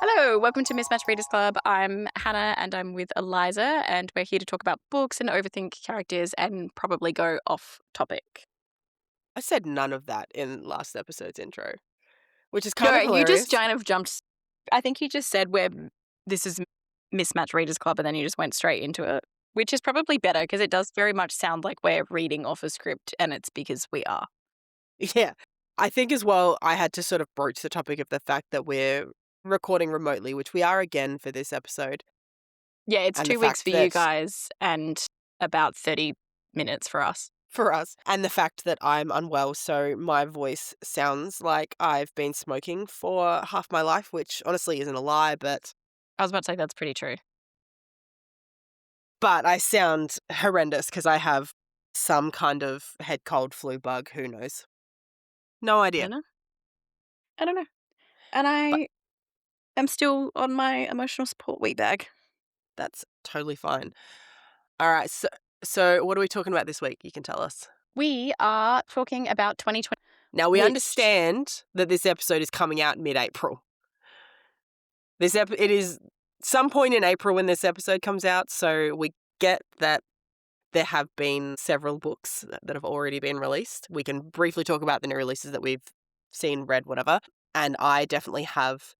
Hello, welcome to Mismatched Readers Club. I'm Hannah and I'm with Eliza, and we're here to talk about books and overthink characters and probably go off topic. I said none of that in last episode's intro, which is kind No, of you just hilarious. kind of jumped. I think you just said this is Mismatched Readers Club, and then you just went straight into it, which is probably better because it does very much sound like we're reading off a script, and it's because we are. Yeah. I think as well, I had to sort of broach the topic of the fact that we're recording remotely, which we are again for this episode. Yeah, it's And the 2 weeks fact for you that guys and about 30 minutes for us. for us, and the fact that I'm unwell, so my voice sounds like I've been smoking for half my life, which honestly isn't a lie, but I was about to say that's pretty true. I sound horrendous because I have some kind of head cold flu bug. Who knows? No I idea. don't know. I don't know. And But I'm still on my emotional support week bag. that's totally fine. All right. So what are we talking about this week? You can tell us. We are talking about 2020, Now, we which understand that this episode is coming out mid-April. It is some point in April when this episode comes out, so we get that there have been several books that have already been released. We can briefly talk about the new releases that we've seen, read, whatever. And I definitely have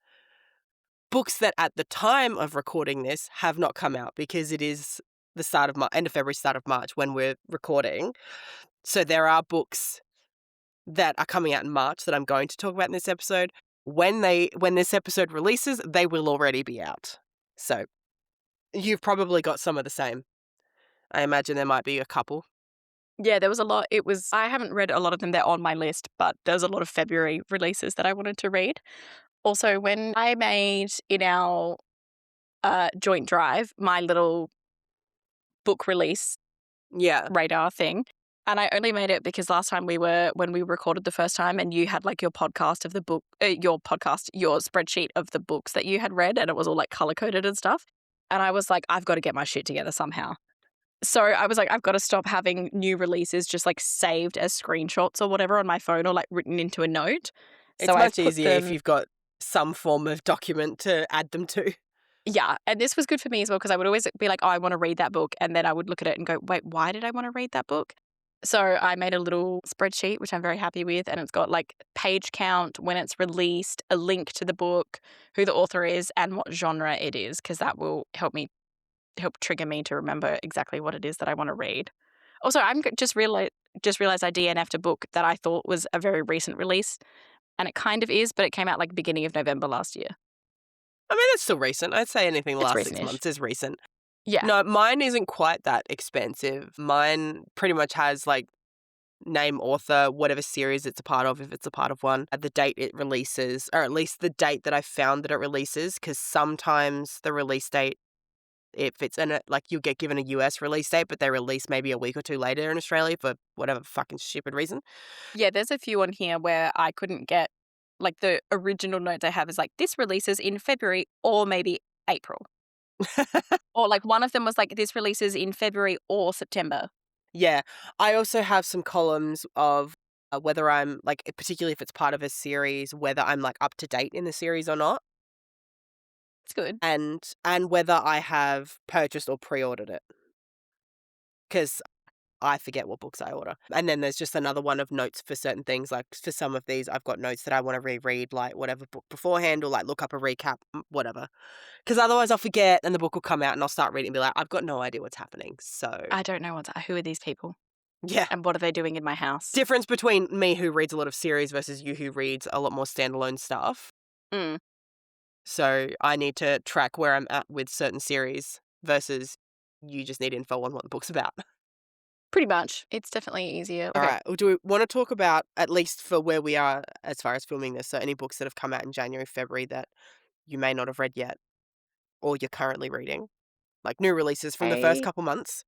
books that at the time of recording this have not come out because it is the end of February, start of March when we're recording. So there are books that are coming out in March that I'm going to talk about in this episode. When this episode releases, they will already be out. So you've probably got some of the same. I imagine there might be a couple. yeah, there was a lot. I haven't read a lot of them. They're on my list, but there's a lot of February releases that I wanted to read. Also, when I made in our joint drive my little book release Yeah. radar thing, and I only made it because last time when we recorded the first time, and you had like your podcast of the book, your spreadsheet of the books that you had read, and it was all like color coded and stuff. And I was like, I've got to get my shit together somehow. So I was like, I've got to stop having new releases just like saved as screenshots or whatever on my phone or like written into a note. It's So I've much put easier if them, you've got some form of document to add them to. yeah. And this was good for me as well because I would always be like, oh, I want to read that book. And then I would look at it and go, wait, why did I want to read that book? So I made a little spreadsheet, which I'm very happy with. And it's got like page count, when it's released, a link to the book, who the author is, and what genre it is, because that will help trigger me to remember exactly what it is that I want to read. Also, I'm just realized I DNF'd a book that I thought was a very recent release, and it kind of is, but it came out like beginning of November last year. I mean, it's still recent. I'd say anything the It's last 6 recent-ish. months is recent. Yeah. No, mine isn't quite that expensive. Mine pretty much has like name, author, whatever series it's a part of, if it's a part of one, at the date it releases, or at least the date that I found that it releases, because sometimes the release date, if it's in it, like you'll get given a US release date, but they release maybe a week or two later in Australia for whatever fucking stupid reason. Yeah, there's a few on here where I couldn't get, like the original notes I have is like, this releases in February or maybe April. Or like one of them was like, this releases in February or September. Yeah. I also have some columns of whether I'm like, particularly if it's part of a series, whether I'm like up to date in the series or not, It's good. and whether I have purchased or pre-ordered it, because I forget what books I order. And then there's just another one of notes for certain things. Like for some of these, I've got notes that I want to reread, like whatever book beforehand, or like look up a recap, whatever. Because otherwise I'll forget and the book will come out and I'll start reading and be like, I've got no idea what's happening. So, I don't know who are these people yeah. and what are they doing in my house? Difference between me who reads a lot of series versus you who reads a lot more standalone stuff. Mm. So I need to track where I'm at with certain series versus you just need info on what the book's about. Pretty much. It's definitely easier. All Okay. right. Well, do we want to talk about, at least for where we are as far as filming this, so any books that have come out in January, February that you may not have read yet or you're currently reading? Like new releases from the first couple months?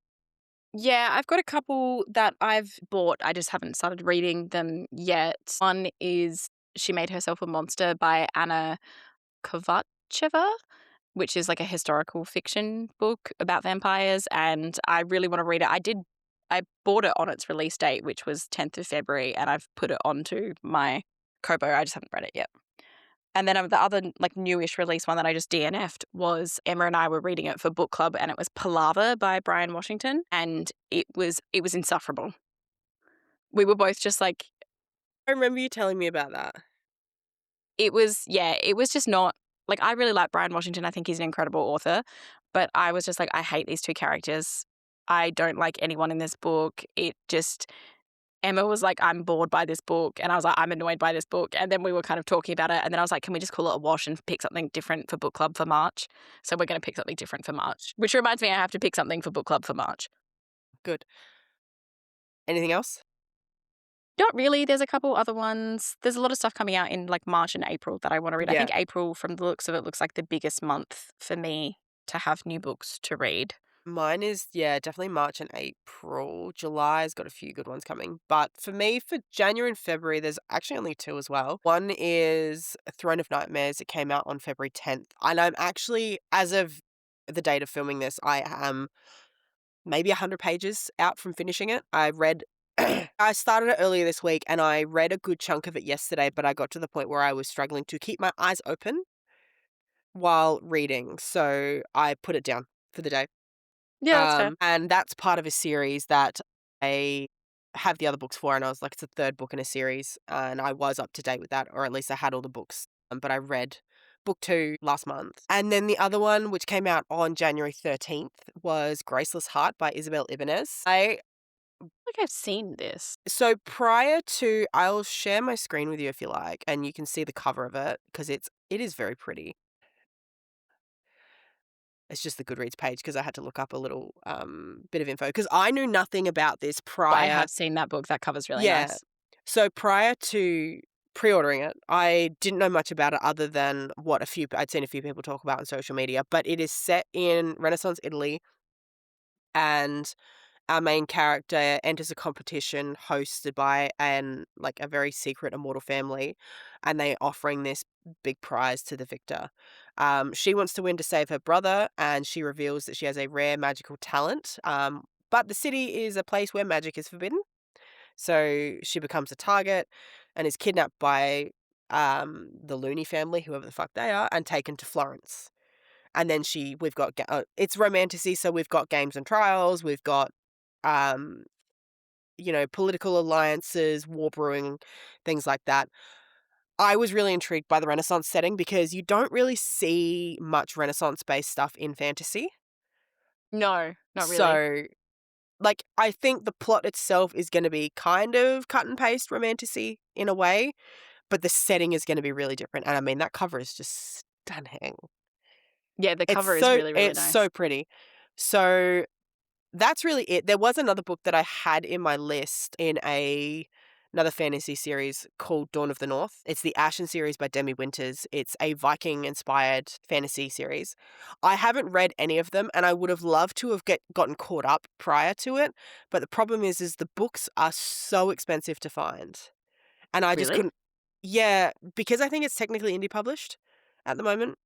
Yeah, I've got a couple that I've bought. I just haven't started reading them yet. One is She Made Herself a Monster by Anna Kovačeva, which is like a historical fiction book about vampires, and I really want to read it. I bought it on its release date, which was 10th of February, and I've put it onto my Kobo. I just haven't read it yet. And then the other like newish release one that I just DNF'd was Emma and I were reading it for book club, and it was Palaver by Brian Washington, and it was insufferable. We were both just like, I remember you telling me about that. it was just not like, I really like Brian Washington. I think he's an incredible author, but I was just like, I hate these two characters. I don't like anyone in this book. Emma was like, I'm bored by this book. And I was like, I'm annoyed by this book. And then we were kind of talking about it. And then I was like, can we just call it a wash and pick something different for book club for March? So we're going to pick something different for March, which reminds me I have to pick something for book club for March. Good. Anything else? Not really. There's a couple other ones. There's a lot of stuff coming out in like March and April that I want to read. I Yeah. think April, from the looks of it, looks like the biggest month for me to have new books to read. Mine is, yeah, definitely March and April. July's got a few good ones coming. But for me, for January and February, there's actually only two as well. One is Throne of Nightmares. It came out on February 10th. And I'm actually, as of the date of filming this, I am maybe 100 pages out from finishing it. I read. I started it earlier this week and I read a good chunk of it yesterday, but I got to the point where I was struggling to keep my eyes open while reading. So I put it down for the day. Yeah, that's fair. And that's part of a series that I have the other books for, and I was like, it's the third book in a series, and I was up to date with that, or at least I had all the books. But I read book 2 last month. And then the other one, which came out on January 13th, was Graceless Heart by Isabel Ibanez. Like, I've seen this. So prior to, I'll share my screen with you if you like, and you can see the cover of it, because it is very pretty. It's just the Goodreads page because I had to look up a little bit of info because I knew nothing about this But I prior. have seen that book. That cover's really Yeah. nice. So prior to pre-ordering it, I didn't know much about it other than what I'd seen a few people talk about on social media. But it is set in Renaissance Italy, and our main character enters a competition hosted by a very secret immortal family, and they're offering this big prize to the victor. She wants to win to save her brother, and she reveals that she has a rare magical talent. But the city is a place where magic is forbidden, so she becomes a target and is kidnapped by the Looney family, whoever the fuck they are, and taken to Florence. And then we've got it's romanticy, so we've got games and trials, we've got um, political alliances, war brewing, things like that. I was really intrigued by the Renaissance setting because you don't really see much Renaissance-based stuff in fantasy. No, not really. So, I think the plot itself is going to be kind of cut and paste romanticy in a way, but the setting is going to be really different. And I mean, that cover is just stunning. Yeah, the cover is really, really It's nice. so pretty. So that's really it. There was another book that I had in my list in another fantasy series called Dawn of the North. It's the Ashen series by Demi Winters. It's a Viking-inspired fantasy series. I haven't read any of them, and I would have loved to have gotten caught up prior to it. But the problem is the books are so expensive to find, and I just Really? couldn't. Yeah, because I think it's technically indie published at the moment.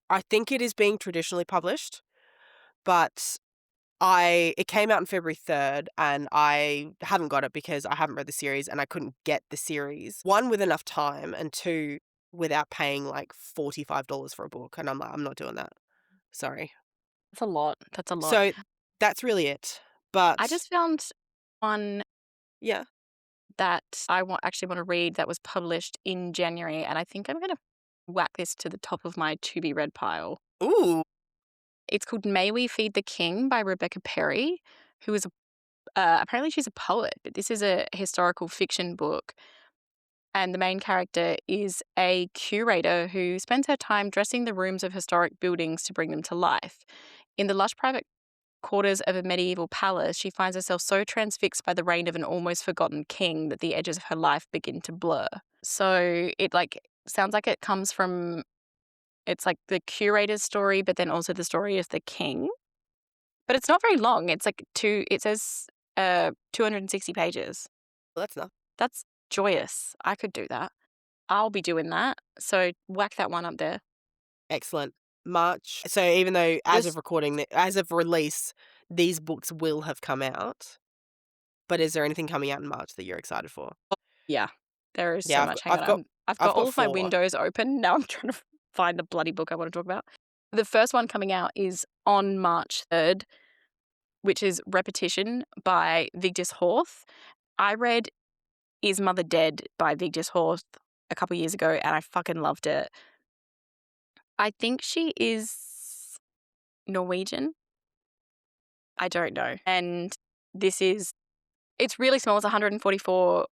I think it is being traditionally published, but it came out on February 3rd, and I haven't got it because I haven't read the series and I couldn't get the series. One, with enough time, and two, without paying like $45 for a book. And I'm like, I'm not doing that. Sorry. That's a lot. That's a lot. So that's really it. I But just found one yeah. that I actually want to read that was published in January, and I think I'm going to whack this to the top of my to be read pile. Ooh. It's called May We Feed the King by Rebecca Perry, who is apparently she's a poet, but this is a historical fiction book. And the main character is a curator who spends her time dressing the rooms of historic buildings to bring them to life. In the lush private quarters of a medieval palace, she finds herself so transfixed by the reign of an almost forgotten king that the edges of her life begin to blur. So it sounds like it comes from, it's like the curator's story, but then also the story of the king. But it's not very long. It's like it says 260 pages. Well, that's enough. That's joyous. I could do that. I'll be doing that. So whack that one up there. Excellent. March. So even though as of release, these books will have come out. But is there anything coming out in March that you're excited for? Yeah. There is so Yeah, much. Hang I've on. got I've I've got all got of my 4. windows open. Now I'm trying to find the bloody book I want to talk about. The first one coming out is on March 3rd, which is Repetition by Vigdis Horth. I read Is Mother Dead by Vigdis Horth a couple years ago, and I fucking loved it. I think she is Norwegian. I don't know. And it's really small. It's 144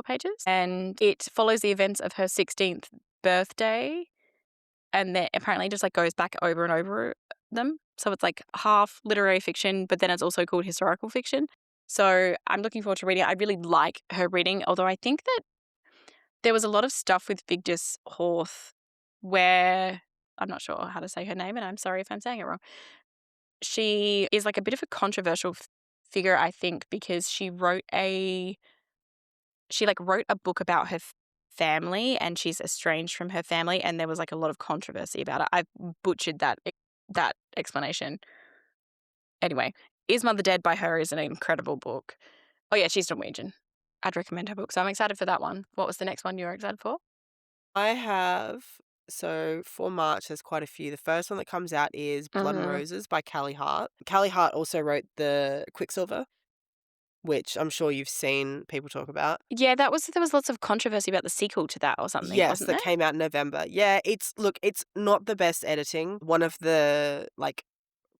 pages, and it follows the events of her 16th birthday, and then apparently just like goes back over and over them. So it's like half literary fiction, but then it's also called historical fiction. So I'm looking forward to reading it. I really like her reading, although I think that there was a lot of stuff with Vigdis Horth where I'm not sure how to say her name, and I'm sorry if I'm saying it wrong. She is like a bit of a controversial figure, I think, because she wrote a book about her family, and she's estranged from her family, and there was like a lot of controversy about it. I butchered that explanation. Anyway, Is Mother Dead by her is an incredible book. Oh yeah, she's Norwegian. I'd recommend her book, so I'm excited for that one. What was the next one you were excited for? I have so for March there's quite a few. The first one that comes out is Blood and Roses by Callie Hart. Callie Hart also wrote the Quicksilver, which I'm sure you've seen people talk about. Yeah, there was lots of controversy about the sequel to that or something, Yes, wasn't that there? came out in November. Yeah, it's not the best editing. One of the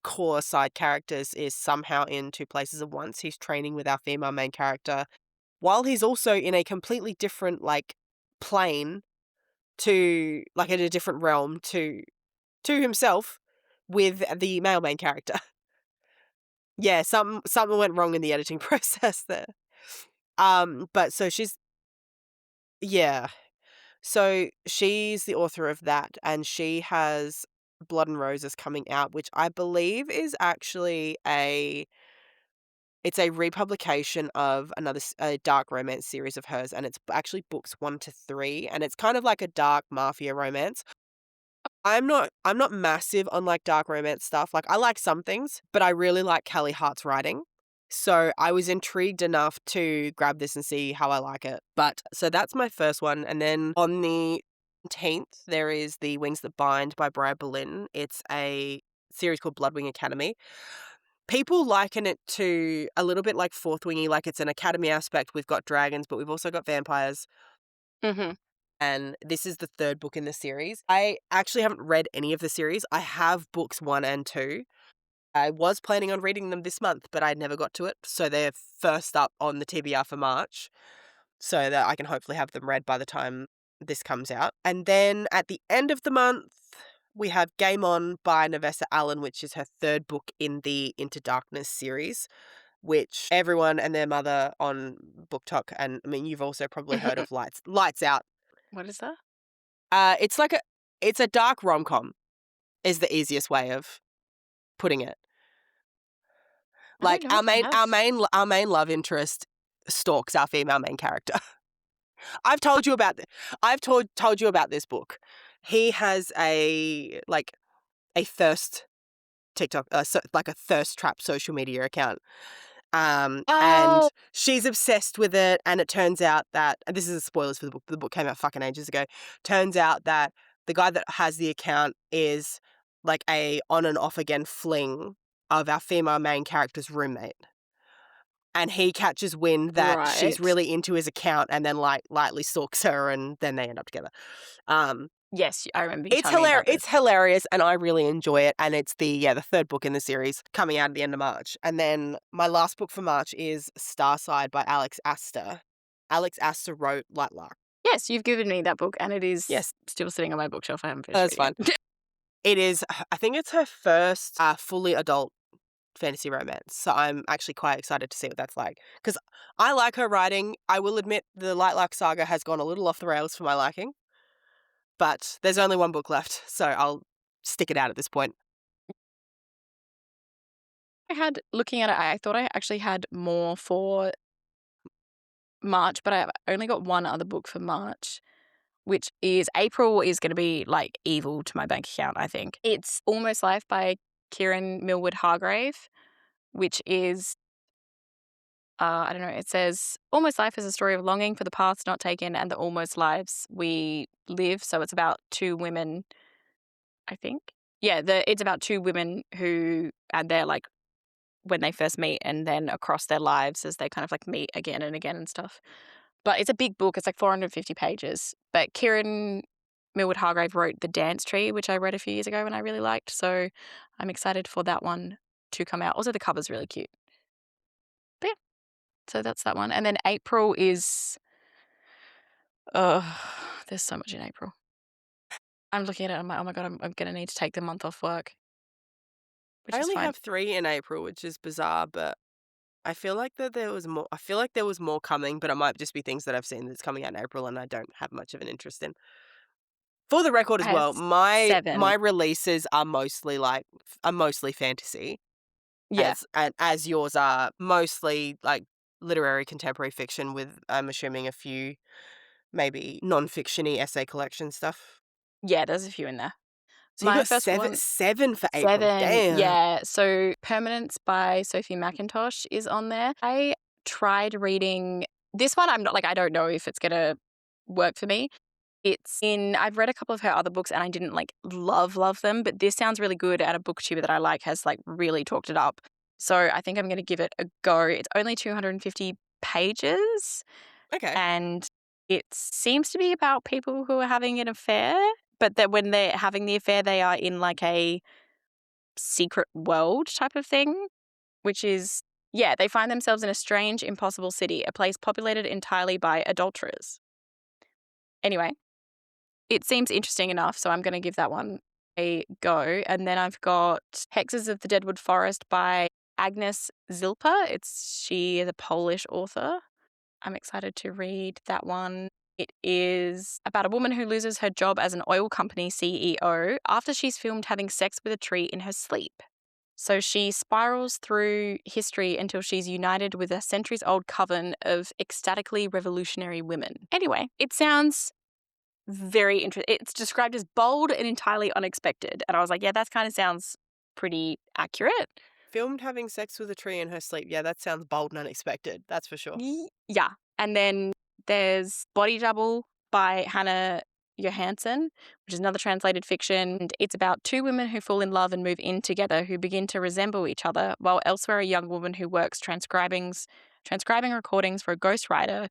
core side characters is somehow in two places at once. He's training with our female main character while he's also in a completely different plane to in a different realm to himself with the male main character. Yeah, something went wrong in the editing process there. But so yeah. So she's the author of that, and she has Blood and Roses coming out, which I believe is actually it's a republication of a dark romance series of hers, and it's actually books 1 to 3, and it's kind of like a dark mafia romance. I'm not massive on dark romance stuff. I like some things, but I really like Callie Hart's writing. So I was intrigued enough to grab this and see how I like it. But so that's my first one. And then on the 10th, there is The Wings That Bind by Briar Boleyn. It's a series called Bloodwing Academy. People liken it to a little bit like Fourth Wingy, like it's an academy aspect. We've got dragons, but we've also got vampires. Mm-hmm. And this is the 3rd book in the series. I actually haven't read any of the series. I have books 1 and 2. I was planning on reading them this month, but I never got to it. So they're first up on the TBR for March, so that I can hopefully have them read by the time this comes out. And then at the end of the month, we have Game On by Navessa Allen, which is her 3rd book in the Into Darkness series, which everyone and their mother on BookTok, and I mean, you've also probably heard of Lights Out. What is that? It's a dark rom-com is the easiest way of putting it. I don't know if I have. Our main love interest stalks our female main character. I've told you about I've told you about this book. He has a thirst TikTok, a thirst trap social media account. And Oh, she's obsessed with it, and it turns out that, and this is spoilers for the book. The book came out fucking ages ago. Turns out that the guy that has the account is a on and off again fling of our female main character's roommate. And he catches wind that she's right. really into his account, and then lightly stalks her, and then they end up together. Yes, I remember you It's telling me hilarious. about this. It's hilarious, and I really enjoy it. And it's the 3rd book in the series coming out at the end of March. And then my last book for March is Starside by Alex Astor. Alex Astor wrote Lightlark. Yes, you've given me that book, and it is Yes, still sitting on my bookshelf. I haven't finished that's fine. reading it. It is. I think it's her first fully adult fantasy romance. So I'm actually quite excited to see what that's like, because I like her writing. I will admit the Lightlark saga has gone a little off the rails for my liking. But there's only one book left, so I'll stick it out at this point. Looking at it, I thought I actually had more for March, but I've only got one other book for March, which is April is going to be evil to my bank account, I think. It's Almost Life by Kieran Millwood Hargrave, which is I don't know, it says, "Almost Life is a story of longing for the paths not taken and the almost lives we live." So it's about two women, I think. Yeah, it's about two women who and they're, like, when they first meet and then across their lives as they kind of, like, meet again and again and stuff. But it's a big book, it's, like, 450 pages. But Kieran Millwood Hargrave wrote The Dance Tree, which I read a few years ago and I really liked, so I'm excited for that one to come out. Also, the cover's really cute. But yeah, so that's that one. And then April is there's so much in April. I'm looking at it, I'm like, "Oh my god, I'm gonna need to take the month off work," which I is only fine. have 3 in April, which is bizarre, but I feel like that there was more. I feel like there was more coming, but it might just be things that I've seen that's coming out in April and I don't have much of an interest in. For the record as I have well, my 7. releases are mostly fantasy, Yeah. as yours are mostly like literary contemporary fiction with, I'm assuming, a few maybe non-fictiony essay collection stuff. Yeah, there's a few in there. So you My got first one 7 for April. 7, Damn. yeah. So Permanence by Sophie McIntosh is on there. I tried reading this one, I'm not like, I don't know if it's gonna work for me. I've read a couple of her other books and I didn't, like, love them, but this sounds really good and a booktuber that I like has, like, really talked it up. So I think I'm gonna give it a go. It's only 250 pages Okay. and it seems to be about people who are having an affair, but that when they're having the affair, they are in, like, a secret world type of thing, which is, yeah, they find themselves in a strange, impossible city, a place populated entirely by adulterers. Anyway, it seems interesting enough, so I'm going to give that one a go. And then I've got Hexes of the Deadwood Forest by Agnes Zilpa. She is a Polish author. I'm excited to read that one. It is about a woman who loses her job as an oil company CEO after she's filmed having sex with a tree in her sleep. So she spirals through history until she's united with a centuries-old coven of ecstatically revolutionary women. Anyway, it sounds very interesting. It's described as bold and entirely unexpected. And I was like, yeah, that kind of sounds pretty accurate. Filmed having sex with a tree in her sleep. Yeah, that sounds bold and unexpected. That's for sure. Yeah. And then there's Body Double by Hannah Johansson, which is another translated fiction. And it's about two women who fall in love and move in together who begin to resemble each other, while elsewhere a young woman who works transcribing recordings for a ghostwriter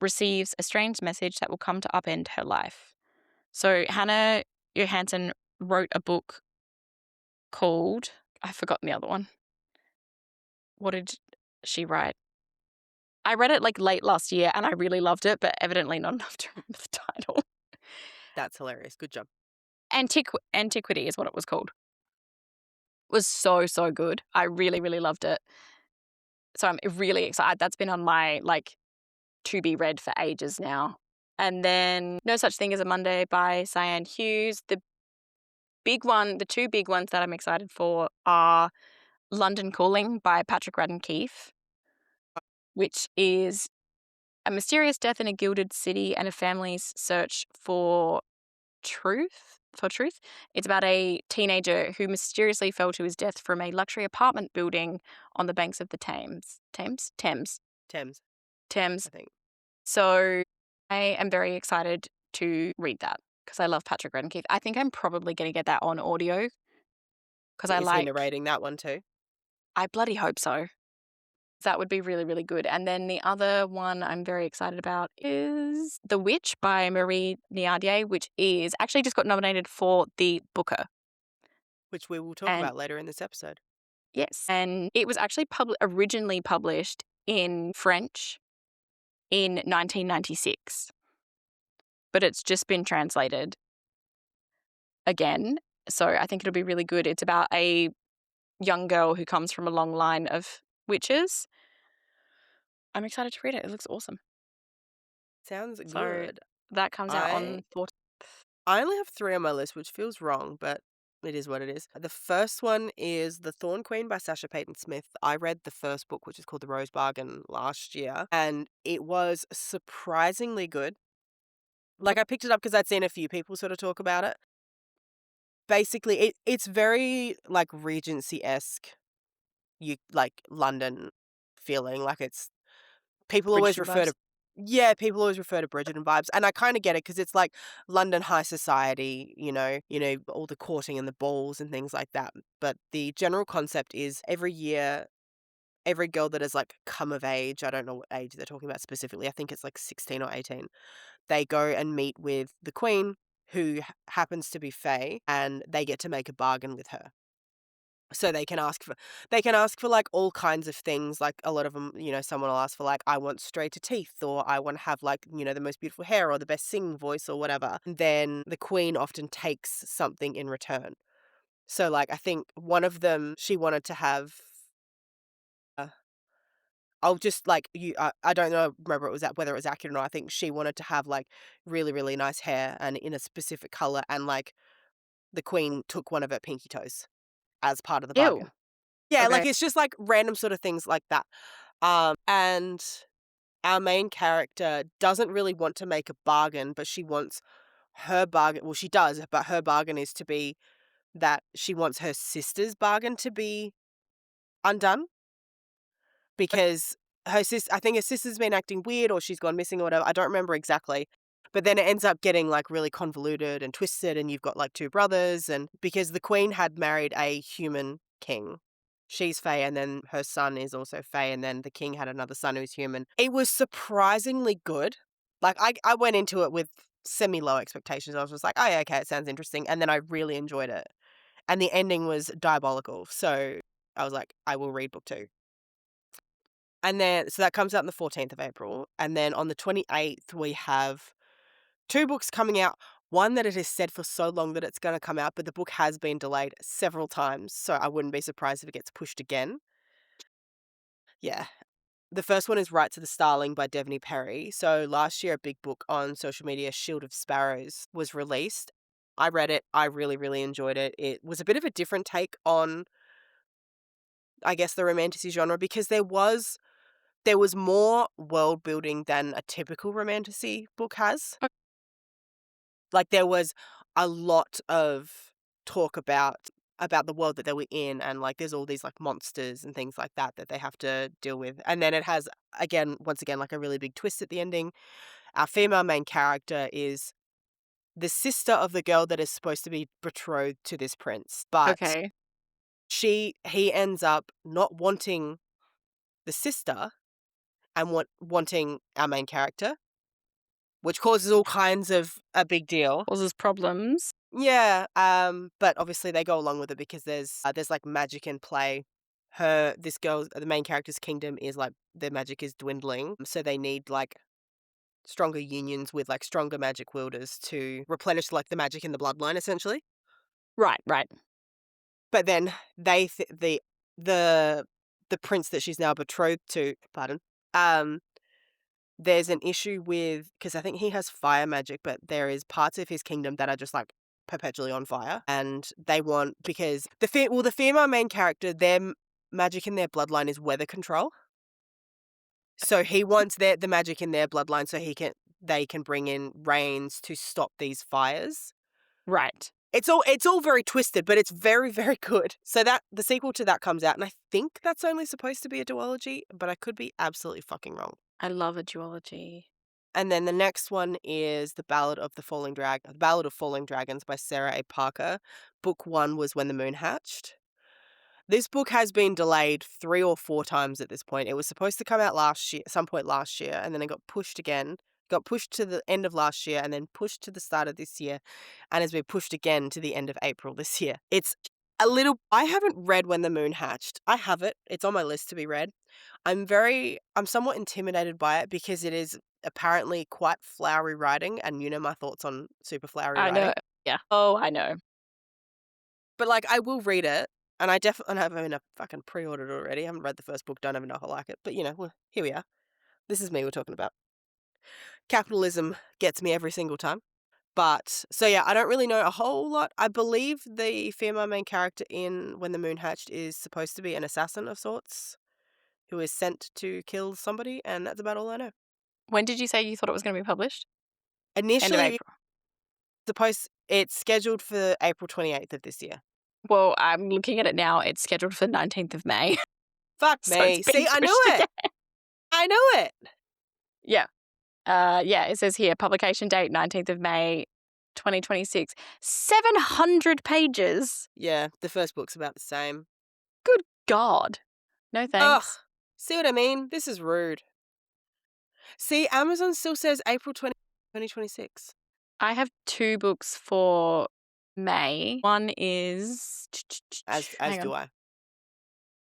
receives a strange message that will come to upend her life. So Hannah Johansson wrote a book called, I've forgotten the other one. What did she write? I read it like late last year and I really loved it, but evidently not enough to remember the title. That's hilarious. Good job. Antiquity is what it was called. It was so, so good. I really, really loved it. So I'm really excited. That's been on my like to be read for ages now. And then No Such Thing as a Monday by Cyan Hughes. The two big ones that I'm excited for are London Calling by Patrick Radden Keefe, which is a mysterious death in a gilded city and a family's search for truth. It's about a teenager who mysteriously fell to his death from a luxury apartment building on the banks of the Thames. Thames. Thames, I Thames. think. So I am very excited to read that because I love Patrick Radden Keefe. I think I'm probably going to get that on audio because Is he narrating that one too? I bloody hope so. That would be really, really good. And then the other one I'm very excited about is The Witch by Marie Niardier, which is actually just got nominated for the Booker. Which we will talk And about later in this episode. yes, and it was actually originally published in French in 1996, but it's just been translated again. So I think it'll be really good. It's about a young girl who comes from a long line of witches. I'm excited to read it. It looks awesome. Sounds So good. that comes out I on 14th. I only have 3 on my list, which feels wrong, but it is what it is. The first one is The Thorn Queen by Sasha Payton Smith. I read the first book, which is called The Rose Bargain, last year, and it was surprisingly good. Like, I picked it up because I'd seen a few people sort of talk about it. Basically, it's very, like, Regency-esque, London feeling. Like, it's people always Bridgerton refer vibes. to people always refer to Bridgerton vibes, and I kind of get it because it's like London high society, all the courting and the balls and things like that. But the general concept is every year, every girl that has like come of age, I don't know what age they're talking about specifically. I think it's like 16 or 18. They go and meet with the queen, who happens to be Fae, and they get to make a bargain with her. So they can ask for like all kinds of things. Like a lot of them, someone will ask for like, I want straighter teeth, or I want to have like, the most beautiful hair or the best singing voice or whatever. And then the queen often takes something in return. So like I think one of them, she wanted to have uh, I'll just like you. I don't know. Remember it was whether it was accurate or not. I think she wanted to have like really really nice hair and in a specific color, and like the queen took one of her pinky toes as part of the Ew. bargain. Yeah, like Okay. it's just like random sort of things like that. And our main character doesn't really want to make a bargain, but she wants her bargain. Well, she does, but her bargain is to be that she wants her sister's bargain to be undone because I think her sister's been acting weird or she's gone missing or whatever. I don't remember exactly. But then it ends up getting like really convoluted and twisted, and you've got like two brothers, and because the queen had married a human king. She's Fae, and then her son is also Fae, and then the king had another son who's human. It was surprisingly good. Like I went into it with semi-low expectations. I was just like, oh yeah, okay, it sounds interesting. And then I really enjoyed it. And the ending was diabolical. So I was like, I will read book 2. And then, so that comes out on the 14th of April. And then on the 28th, we have 2 books coming out. One that it has said for so long that it's going to come out, but the book has been delayed several times. So I wouldn't be surprised if it gets pushed again. Yeah. The first one is Right to the Starling by Devney Perry. So last year, a big book on social media, Shield of Sparrows, was released. I read it. I really, really enjoyed it. It was a bit of a different take on, I guess, the romantasy genre because there was more world building than a typical romantasy book has. Like there was a lot of talk about the world that they were in, and like there's all these like monsters and things like that they have to deal with. And then it has once again like a really big twist at the ending. Our female main character is the sister of the girl that is supposed to be betrothed to this prince, but Okay. he ends up not wanting the sister and wanting our main character, which causes all kinds of a big deal. Causes problems. Yeah, but obviously they go along with it because there's like magic in play. The main character's kingdom is like their magic is dwindling, so they need like stronger unions with like stronger magic wielders to replenish like the magic in the bloodline essentially. Right, right. But then the prince that she's now betrothed to, pardon, um, there's an issue with because I think he has fire magic, but there is parts of his kingdom that are just like perpetually on fire, and they want because the female main character, their magic in their bloodline is weather control. So he wants the magic in their bloodline so they can bring in rains to stop these fires. Right. It's all very twisted, but it's very, very good. So that the sequel to that comes out, and I think that's only supposed to be a duology, but I could be absolutely fucking wrong. I love a duology. And then the next one is The Ballad of Falling Dragons by Sarah A. Parker. Book 1 was When the Moon Hatched. This book has been delayed 3 or 4 times at this point. It was supposed to come out some point last year, and then it got pushed again. Got pushed to the end of last year and then pushed to the start of this year, and has been pushed again to the end of April this year. I haven't read When the Moon Hatched. I have it. It's on my list to be read. I'm somewhat intimidated by it because it is apparently quite flowery writing, and you know my thoughts on super flowery I know. writing. Yeah. Oh, I know. But like I will read it, and I definitely have a fucking pre-ordered already. I haven't read the first book, don't even know if I like it. But well, here we are. This is me we're talking about. Capitalism gets me every single time. But so yeah, I don't really know a whole lot. I believe the female main character in When the Moon Hatched is supposed to be an assassin of sorts who is sent to kill somebody, and that's about all I know. When did you say you thought it was going to be published? End of Initially, April. it's scheduled for April 28th of this year. Well, I'm looking at it now. It's scheduled for the 19th of May. Fuck So me. it's been See, I knew pushed it. again. I knew it. Yeah. Yeah, it says here, publication date 19th of May, 2026. 700 pages. Yeah, the first book's about the same. Good God. No Ugh. thanks. See what I mean? This is rude. See, Amazon still says April 2026. I have 2 books for May. One is As hang do on. I.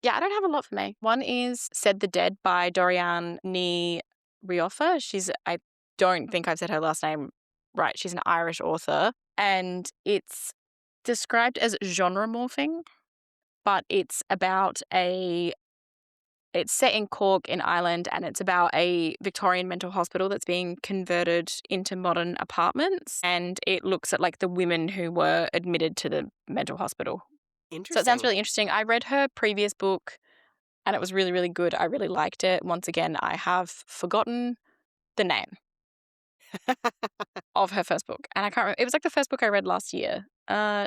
Yeah, I don't have a lot for May. One is Said the Dead by Dorian Ni Rioja. I don't think I've said her last name right. She's an Irish author. And it's described as genre morphing, but it's set in Cork in Ireland, and it's about a Victorian mental hospital that's being converted into modern apartments. And it looks at like the women who were admitted to the mental hospital. So it sounds Interesting. really interesting. I read her previous book and it was really, really good. I really liked it. Once again, I have forgotten the name of her first book. And I can't remember. It was like the first book I read last year.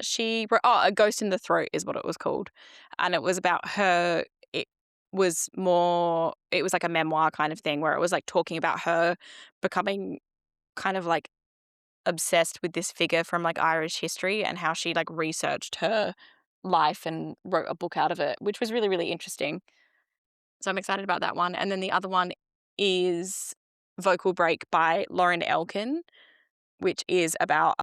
She wrote, A Ghost in the Throat is what it was called. And it was about her. It was like a memoir kind of thing where it was like talking about her becoming kind of like obsessed with this figure from like Irish history and how she like researched her life and wrote a book out of it, which was really, really interesting. So I'm excited about that one. And then the other one is Vocal Break by Lauren Elkin, which is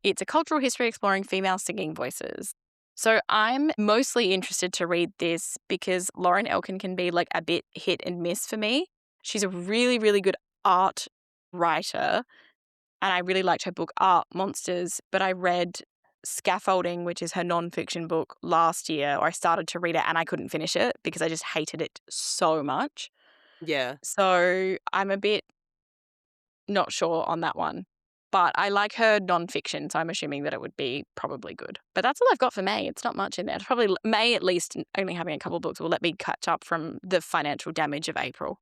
it's a cultural history exploring female singing voices. So I'm mostly interested to read this because Lauren Elkin can be like a bit hit and miss for me. She's a really, really good art writer. And I really liked her book Art Monsters, but I read Scaffolding, which is her nonfiction book, last year, or I started to read it and I couldn't finish it because I just hated it so much. Yeah. So I'm a bit not sure on that one. But I like her nonfiction, so I'm assuming that it would be probably good. But that's all I've got for May. It's not much in there. It's probably May, at least only having a couple of books will let me catch up from the financial damage of April.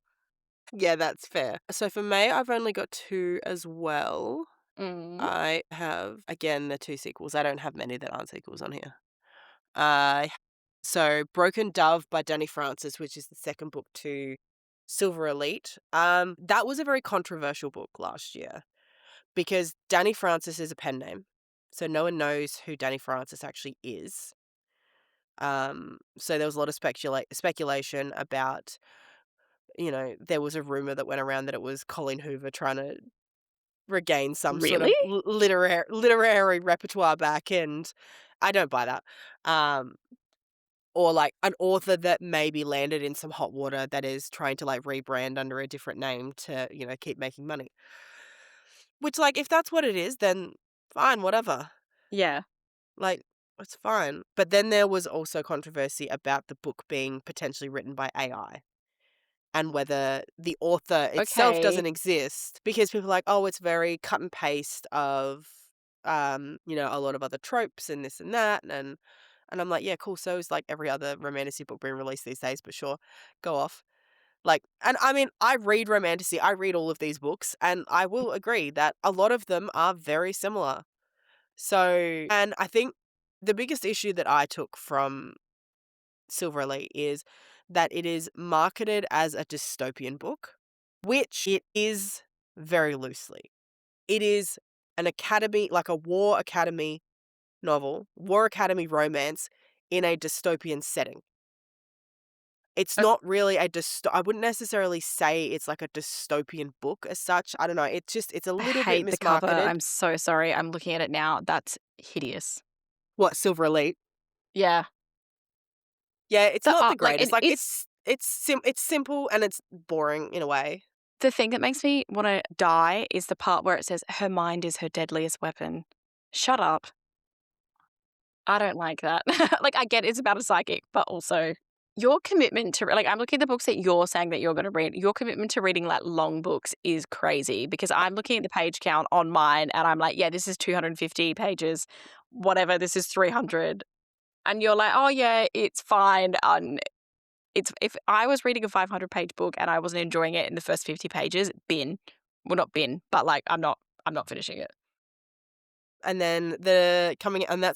Yeah, that's fair. So for May, I've only got 2 as well. Mm. I have, again, the 2 sequels. I don't have many that aren't sequels on here. Uh, so Broken Dove by Danny Francis, which is the second book to Silver Elite. That was a very controversial book last year because Danny Francis is a pen name. So no one knows who Danny Francis actually is. So there was a lot of speculation about, there was a rumor that went around that it was Colin Hoover trying to regain some sort Really? of literary repertoire back, and I don't buy that. Or like an author that maybe landed in some hot water that is trying to like rebrand under a different name to, keep making money. Which, like, if that's what it is, then fine, whatever. Yeah. Like, it's fine. But then there was also controversy about the book being potentially written by AI and whether the author itself Okay. doesn't exist because people are like, oh, it's very cut and paste of, a lot of other tropes and this and that. And I'm like, yeah, cool. So is like every other romantasy book being released these days, but sure, go off. Like, and I mean, I read romantasy, I read all of these books, and I will agree that a lot of them are very similar. So, and I think the biggest issue that I took from Silver Elite is that it is marketed as a dystopian book, which it is very loosely. It is an academy, like a war academy novel, war academy romance in a dystopian setting. It's O- not really I wouldn't necessarily say it's like a dystopian book as such. I don't know. It's a I little bit hate the cover. mismarketed. I'm so sorry. I'm looking at it now. That's hideous. What, Silver Elite? Yeah. Yeah, it's The not the art, like, greatest. Like it's it's simple and it's boring in a way. the thing that makes me want to die is the part where it says her mind is her deadliest weapon. Shut up. I don't like that. Like, I get it's about a psychic, but also your commitment to, like, I'm looking at the books that you're saying that you're going to read. Your commitment to reading like long books is crazy because I'm looking at the page count on mine and I'm like, yeah, this is 250 pages, whatever, this is 300. And you're like, oh, yeah, it's fine. If I was reading a 500-page book and I wasn't enjoying it in the first 50 pages, bin. Well, not bin, but like I'm not finishing it. And then that's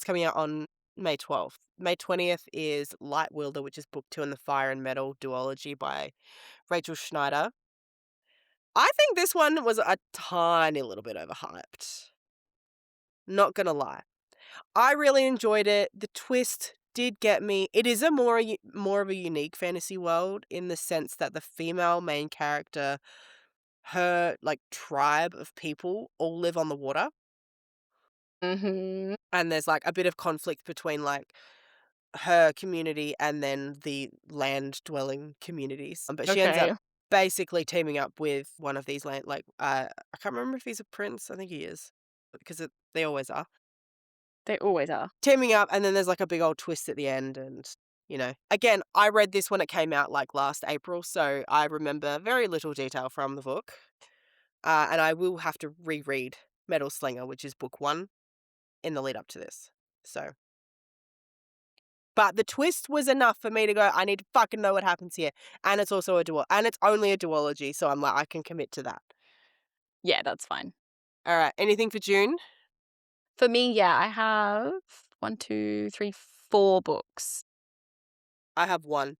coming out on May 12th. May 20th is Light Wilder, which is book 2 in the Fire and Metal duology by Rachel Schneider. I think this one was a tiny little bit overhyped. Not gonna lie. I really enjoyed it. The twist did get me. It is a more of a unique fantasy world in the sense that the female main character, her like tribe of people all live on the water, Mhm. and there's like a bit of conflict between like her community and then the land dwelling communities. But she ends up Okay. basically teaming up with one of these land I can't remember if he's a prince. I think he is because they always are. They always are. Teaming up, and then there's like a big old twist at the end. And, again, I read this when it came out like last April, so I remember very little detail from the book. And I will have to reread Metal Slinger, which is book one, in the lead up to this. So, but the twist was enough for me to go, I need to fucking know what happens here. And it's also and it's only a duology, so I'm like, I can commit to that. Yeah, that's fine. All right, anything for June? For me, yeah, I have 1, 2, 3, 4 books. I have one.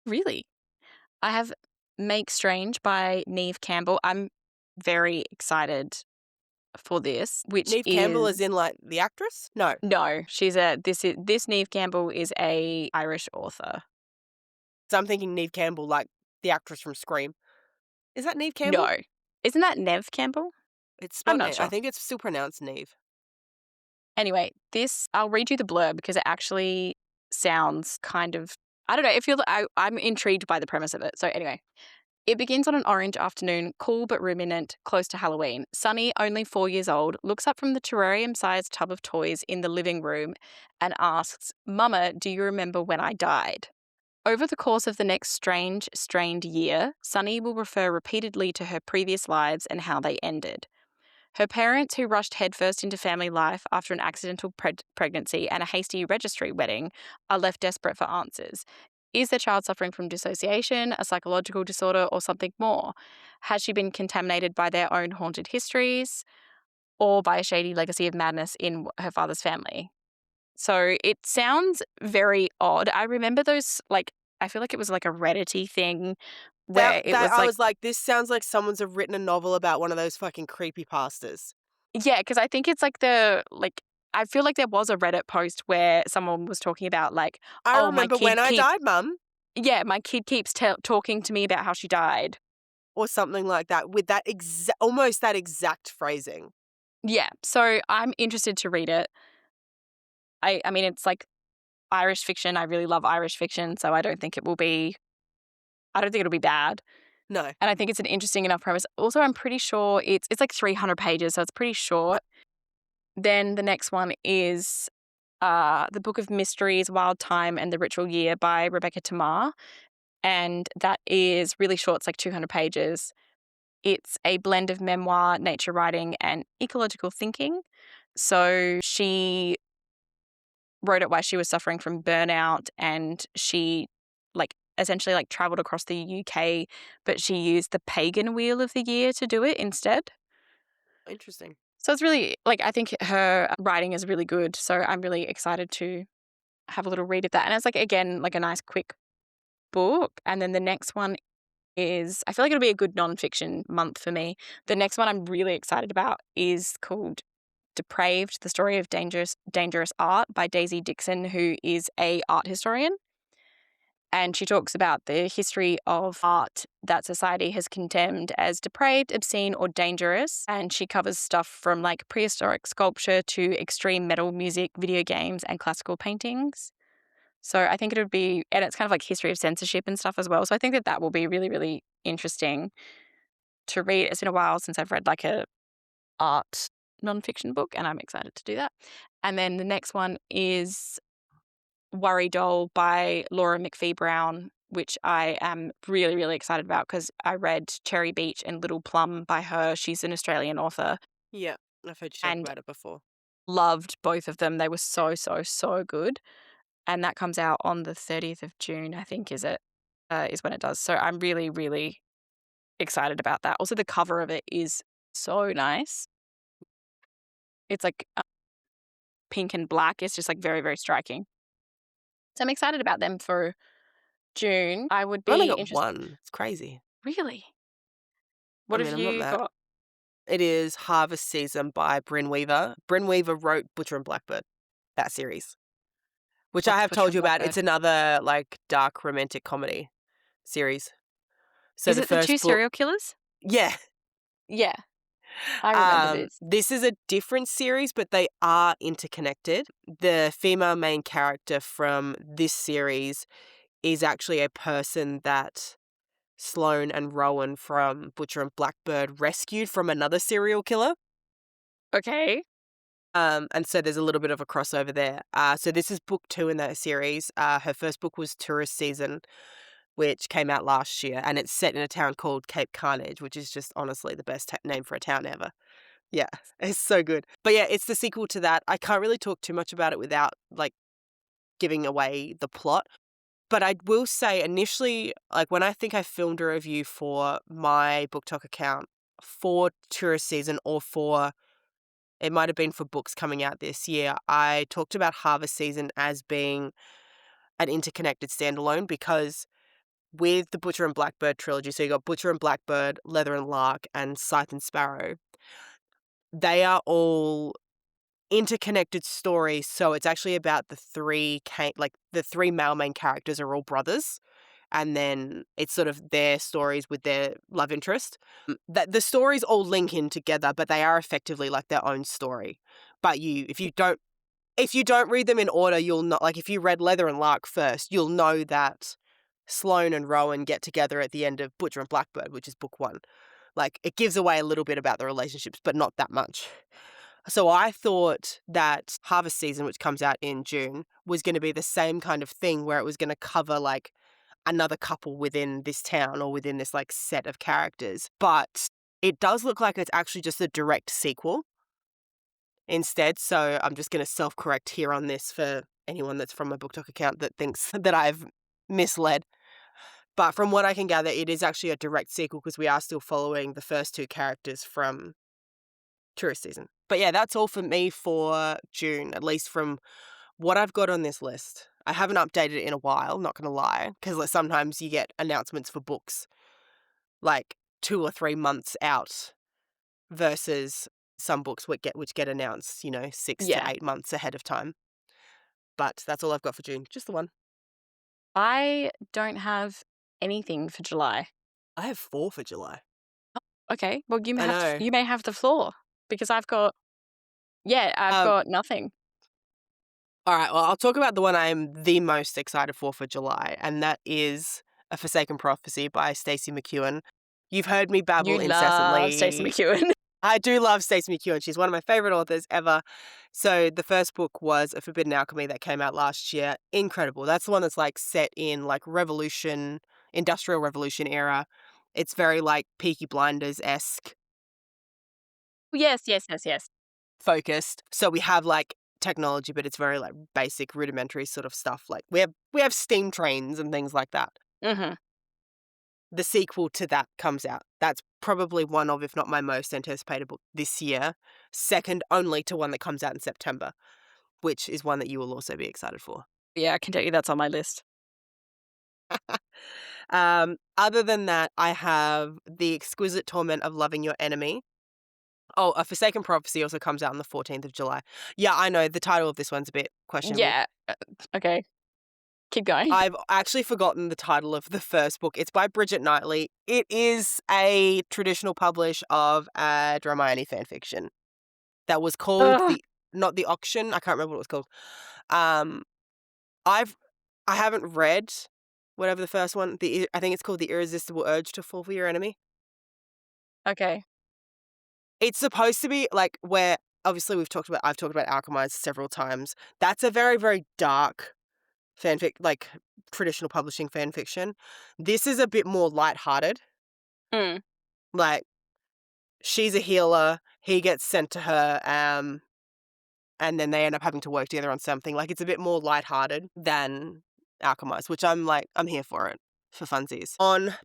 Really? I have Make Strange by Neve Campbell. I'm very excited for this, which Neve Campbell is is in like the actress? No. no, this Neve Campbell is a Irish author. So I'm thinking Neve Campbell, like the actress from Scream. Is that Neve Campbell? No. Isn't that Nev Campbell? It's I'm spelled not Neve. I sure. think it's still pronounced Neve. Anyway, I'll read you the blurb because it actually sounds kind of, I don't know, I'm intrigued by the premise of it. So anyway, it begins on an orange afternoon, cool but ruminant, close to Halloween. Sunny, only 4 years old, looks up from the terrarium-sized tub of toys in the living room and asks, Mama, do you remember when I died? Over the course of the next strained year, Sunny will refer repeatedly to her previous lives and how they ended. Her parents, who rushed headfirst into family life after an accidental pregnancy and a hasty registry wedding, are left desperate for answers. Is the child suffering from dissociation, a psychological disorder, or something more? Has she been contaminated by their own haunted histories or by a shady legacy of madness in her father's family? So it sounds very odd. I remember those, like, I feel like it was like a Reddity thing That where it that was I like, was like, this sounds like someone's have written a novel about one of those fucking creepy pastas. yeah, because I think it's like I feel like there was a Reddit post where someone was talking about like, I oh, remember when I died, Mum, my kid keeps talking to me about how she died. or something like that, with that almost that exact phrasing. Yeah, so I'm interested to read it. I mean, it's like Irish fiction. I really love Irish fiction, so I don't think it'll be bad. No, And I think it's an interesting enough premise. Also, I'm pretty sure it's like 300 pages, so it's pretty short. Then the next one is The Book of Mysteries, Wild Time, and the Ritual Year by Rebecca Tamar. And that is really short. It's like 200 pages. It's a blend of memoir, nature writing, and ecological thinking. So she wrote it while she was suffering from burnout, and she essentially traveled across the UK, but she used the pagan wheel of the year to do it instead. interesting. So it's really I think her writing is really good. So I'm really excited to have a little read of that. And it's again, a nice quick book. And then the next one is, I feel like it'll be a good nonfiction month for me. The next one I'm really excited about is called Depraved, The Story of Dangerous Art by Daisy Dixon, who is a art historian. And she talks about the history of art that society has condemned as depraved, obscene, or dangerous. And she covers stuff from prehistoric sculpture to extreme metal music, video games, and classical paintings. So I think it would be, and it's kind of like history of censorship and stuff as well. So I think that will be really, really interesting to read. It's been a while since I've read a art nonfiction book, and I'm excited to do that. And then the next one is Worry Doll by Laura McPhee Brown, which I am really, really excited about because I read Cherry Beach and Little Plum by her. She's an Australian author Yeah, I've heard you talk and about it before. loved both of them. They were so, so, so good. And that comes out on the 30th of June, I think, is when it does. So I'm really, really excited about that. Also, the cover of it is so nice. It's pink and black. It's just very, very striking. So I'm excited about them for June. I would I only be got interested. one. It's crazy. Really? What have I'm not you mad. got? It is Harvest Season by Bryn Weaver. Bryn Weaver wrote Butcher and Blackbird, that series, which I What's have Butcher told and you about. It's Blackbird? another like dark romantic comedy series. So Is the it the 2 first book, serial killers? yeah. Yeah, I remember this. This is a different series, but they are interconnected. The female main character from this series is actually a person that Sloane and Rowan from Butcher and Blackbird rescued from another serial killer. Okay. And so there's a little bit of a crossover there. So this is book 2 in that series. Her first book was Tourist Season, which came out last year, and it's set in a town called Cape Carnage, which is just honestly the best name for a town ever. Yeah, it's so good. But yeah, it's the sequel to that. I can't really talk too much about it without like giving away the plot. But I will say initially, like when I think I filmed a review for my BookTok account for Tourist Season or for it might have been for books coming out this year, I talked about Harvest Season as being an interconnected standalone because with the Butcher and Blackbird trilogy, so you got Butcher and Blackbird, Leather and Lark, and Scythe and Sparrow, they are all interconnected stories. So it's actually about the three male main characters are all brothers, and then it's sort of their stories with their love interest. That the stories all link in together, but they are effectively like their own story. But if you don't read them in order, you'll not like if you read Leather and Lark first, you'll know that Sloane and Rowan get together at the end of Butcher and Blackbird, which is book 1. Like it gives away a little bit about the relationships, but not that much. So I thought that Harvest Season, which comes out in June, was going to be the same kind of thing where it was going to cover like another couple within this town or within this like set of characters. But it does look like it's actually just a direct sequel instead. So I'm just going to self-correct here on this for anyone that's from my BookTok account that thinks that I've misled. But from what I can gather, it is actually a direct sequel because we are still following the first 2 characters from Tourist Season. But yeah, that's all for me for June, at least from what I've got on this list. I haven't updated it in a while, not going to lie, because like, sometimes you get announcements for books like 2 or 3 months out versus some books which get announced, 6 to Yeah. 8 months ahead of time. But that's all I've got for June, just the one. I don't have anything for July. I have 4 for July. Okay, well, I know. you may have the floor because I've got Um, nothing. all right, well, I'll talk about the one I'm the most excited for July, and that is A Forsaken Prophecy by Stacey McEwen. You've heard me babble You love Stacey incessantly. McEwen. I do love Stacey McEwen. She's one of my favorite authors ever. So the first book was A Forbidden Alchemy that came out last year. Incredible. That's the one that's like set in like Industrial Revolution era. It's very like Peaky Blinders-esque Yes, yes, yes, yes. focused. So we have like technology, but it's very like basic, rudimentary sort of stuff. Like we have steam trains and things like that. Mhm. The sequel to that comes out. That's probably one of, if not my most anticipated book this year, second only to one that comes out in September, which is one that you will also be excited for. Yeah, I can tell you that's on my list. Other than that, I have The Exquisite Torment of Loving Your Enemy. Oh, A Forsaken Prophecy also comes out on the 14th of July. Yeah, I know, the title of this one's a bit questionable. Yeah. Okay. Keep going. I've actually forgotten the title of the first book. It's by Bridget Knightley. It is a traditional publish of a Hermione fanfiction that was called Ugh. not the auction. I can't remember what it was called. Um, I've I haven't read whatever the first one. I think it's called The Irresistible Urge to Fall for Your Enemy. Okay. It's supposed to be like where obviously I've talked about Alchemized several times. That's a very, very dark fanfic, like traditional publishing fanfiction. This is a bit more lighthearted. Mm. Like she's a healer, he gets sent to her, and then they end up having to work together on something. Like it's a bit more lighthearted than Alchemized, which I'm here for it for funsies.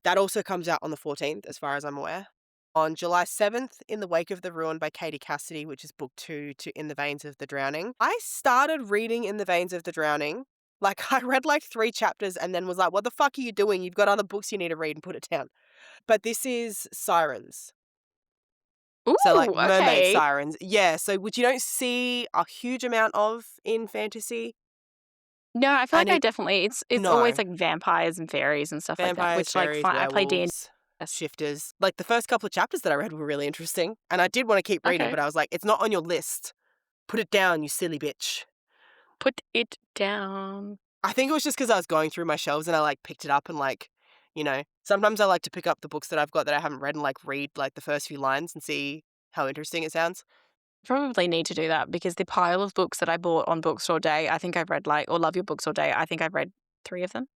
That also comes out on the 14th, as far as I'm aware. On July 7th, In the Wake of the Ruin by Katie Cassidy, which is book 2 to In the Veins of the Drowning. I started reading In the Veins of the Drowning Like, I read like 3 chapters and then was like, what the fuck are you doing? You've got other books you need to read, and put it down. But this is sirens. So, like, Ooh, mermaid okay. sirens. Yeah, so which you don't see a huge amount of in fantasy. No, I feel And like I it definitely it's always, No. like, vampires and fairies and stuff like that, Vampires, which, like, fairies, fine I play D&D. werewolves, shifters. Like, the first couple of chapters that I read were really interesting, and I did wanna keep reading, Okay. but I was like, "It's not on your list. Put it down, you silly bitch." Put it down. I think it was just because I was going through my shelves and I, like, picked it up and, like, sometimes I like to pick up the books that I've got that I haven't read and, like, read, like, the first few lines and see how interesting it sounds. Probably need to do that because the pile of books that I bought on Bookstore Day, I think I've read, like or Love Your Bookstore Day, I think I've read 3 of them,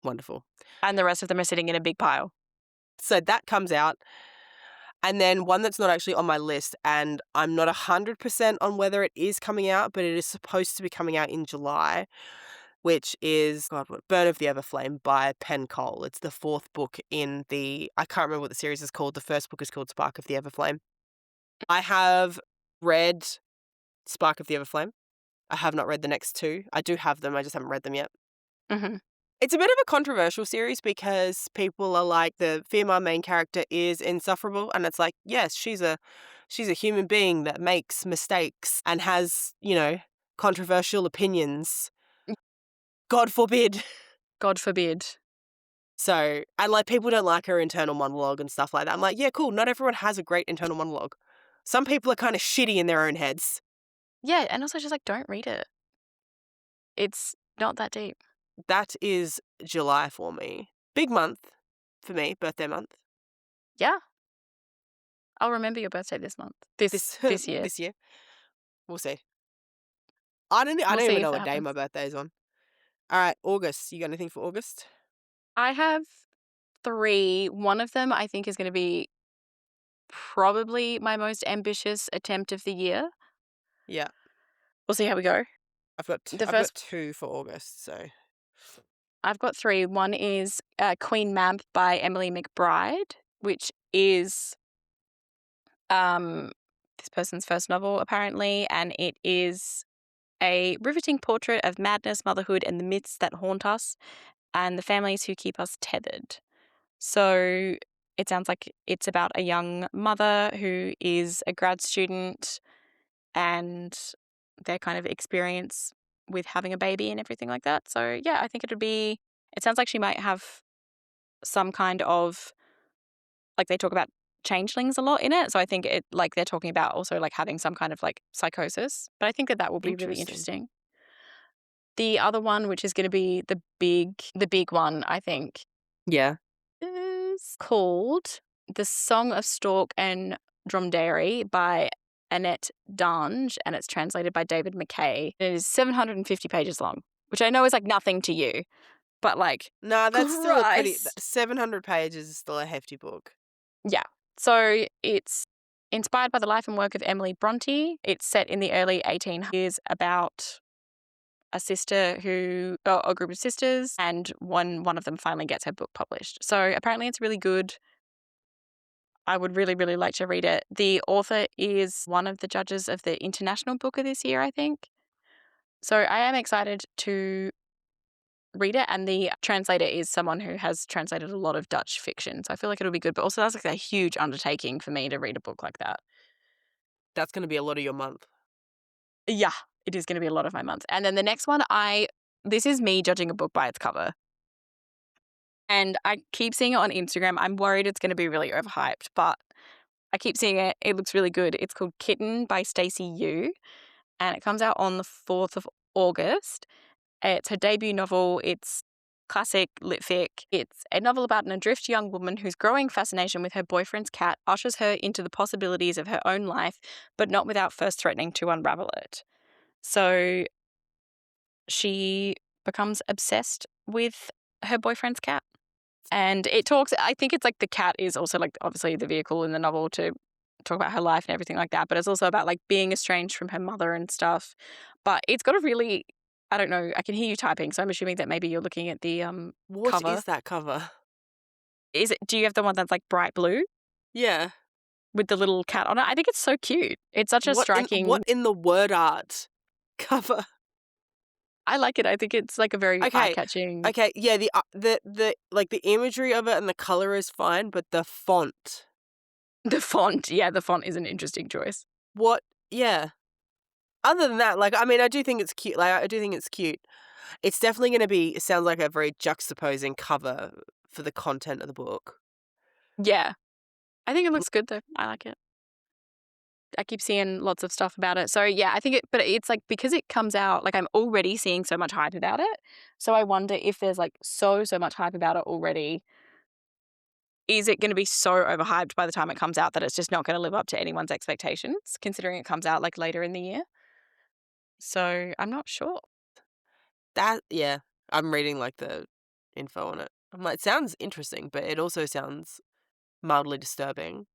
Wonderful. and the rest of them are sitting in a big pile. So that comes out, and then one that's not actually on my list, and I'm not 100% on whether it is coming out, but it is supposed to be coming out in July, which is Burn of the Everflame by Penn Cole. It's the 4th book in the I can't remember what the series is called. The first book is called Spark of the Everflame. I have read Spark of the Everflame. I have not read the next 2. I do have them, I just haven't read them yet. Mhm. It's a bit of a controversial series because people are like, the female main character is insufferable, and it's like, yes, she's a human being that makes mistakes and has, controversial opinions. God forbid. God forbid. So, and like, people don't like her internal monologue and stuff like that. I'm like, yeah, cool. Not everyone has a great internal monologue. Some people are kind of shitty in their own heads. Yeah, and also just, like, don't read it. It's not that deep. That is July for me. Big month for me, birthday month. Yeah. I'll remember your birthday this month. This This year. this year. We'll see. I don't We'll even see if know it what day happens. my birthday is on. All right, August. You got anything for August? I have 3. One of them I think is gonna be probably my most ambitious attempt of the year. Yeah, We'll see how we go. The I've got first 2 for August. So I've got 3. One is, Queen Mab by Emily McBride, which is, this person's first novel, apparently, and it is a riveting portrait of madness, motherhood, and the myths that haunt us, and the families who keep us tethered. So it sounds like it's about a young mother who is a grad student and their kind of experience with having a baby and everything like that. So yeah, I think it sounds like she might have some kind of, like, they talk about changelings a lot in it. So I think they're talking about also like having some kind of like psychosis. But I think that will be really interesting. interesting. The other one, which is going to be the big one, I think, Yeah. is called The Song of Stork and Dromedary by Annette Dange, and it's translated by David McKay. It is 750 pages long, which I know is like nothing to you, but like, Nah, that's still 700 pages is still a hefty book. Yeah. So it's inspired by the life and work of Emily Bronte. It's set in the early 1800s, about a group of sisters, and one of them finally gets her book published. So apparently it's really good. I would really, really like to read it. The author is one of the judges of the International Book of this year, I think. So I am excited to read it, and the translator is someone who has translated a lot of Dutch fiction. So I feel like it'll be good, but also that's like a huge undertaking for me to read a book like that. That's going to be a lot of your month. Yeah, it is going to be a lot of my month. And then the next one, this is me judging a book by its cover. And I keep seeing it on Instagram. I'm worried it's going to be really overhyped, but I keep seeing it. It looks really good. It's called Kitten by Stacey Yu, and it comes out on the 4th of August. It's her debut novel. It's classic lit fic. It's a novel about an adrift young woman whose growing fascination with her boyfriend's cat ushers her into the possibilities of her own life, but not without first threatening to unravel it. So she becomes obsessed with her boyfriend's cat. And I think it's like the cat is also like obviously the vehicle in the novel to talk about her life and everything like that. But it's also about like being estranged from her mother and stuff. But it's got a really, I don't know, I can hear you typing. So I'm assuming that maybe you're looking at the What cover. is that cover? Do you have the one that's like bright blue Yeah. with the little cat on it? I think it's so cute. It's such a striking. What in the word art cover? I like it. I think it's like a very Okay. eye-catching. Okay, yeah, the like the imagery of it and the color is fine, but the font. The font, yeah, the font is an interesting choice. What? Yeah. Other than that, like, I mean, I do think it's cute. Like, I do think it's cute. It's definitely going to be. It sounds like a very juxtaposing cover for the content of the book. Yeah. I think it looks good though. I like it. I keep seeing lots of stuff about it. So yeah, I think but it's like because it comes out, like I'm already seeing so much hype about it. So I wonder if there's like so much hype about it already. Is it going to be so overhyped by the time it comes out that it's just not going to live up to anyone's expectations, considering it comes out like later in the year? So I'm not sure. Yeah, I'm reading like the info on it. I'm like, it sounds interesting, but it also sounds mildly disturbing.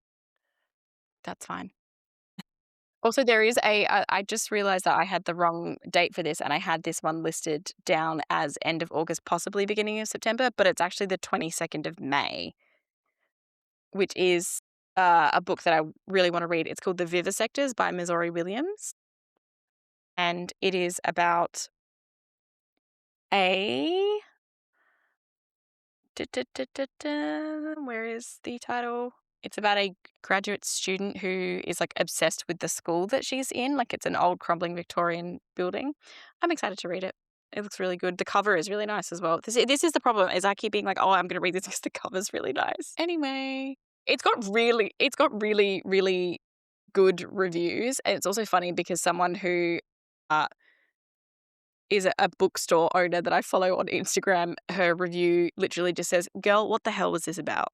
That's fine. Also, there is I just realized that I had the wrong date for this and I had this one listed down as end of August, possibly beginning of September, but it's actually the 22nd of May, which is a book that I really want to read. It's called The Vivisectors by Missouri Williams. And it is about a. Where is the title? It's about a graduate student who is like obsessed with the school that she's in. Like it's an old crumbling Victorian building. I'm excited to read it. It looks really good. The cover is really nice as well. This is the problem, is I keep being like, oh, I'm going to read this because the cover's really nice. Anyway, it's got really, really good reviews. And it's also funny because someone who is a bookstore owner that I follow on Instagram, her review literally just says, "Girl, what the hell was this about?"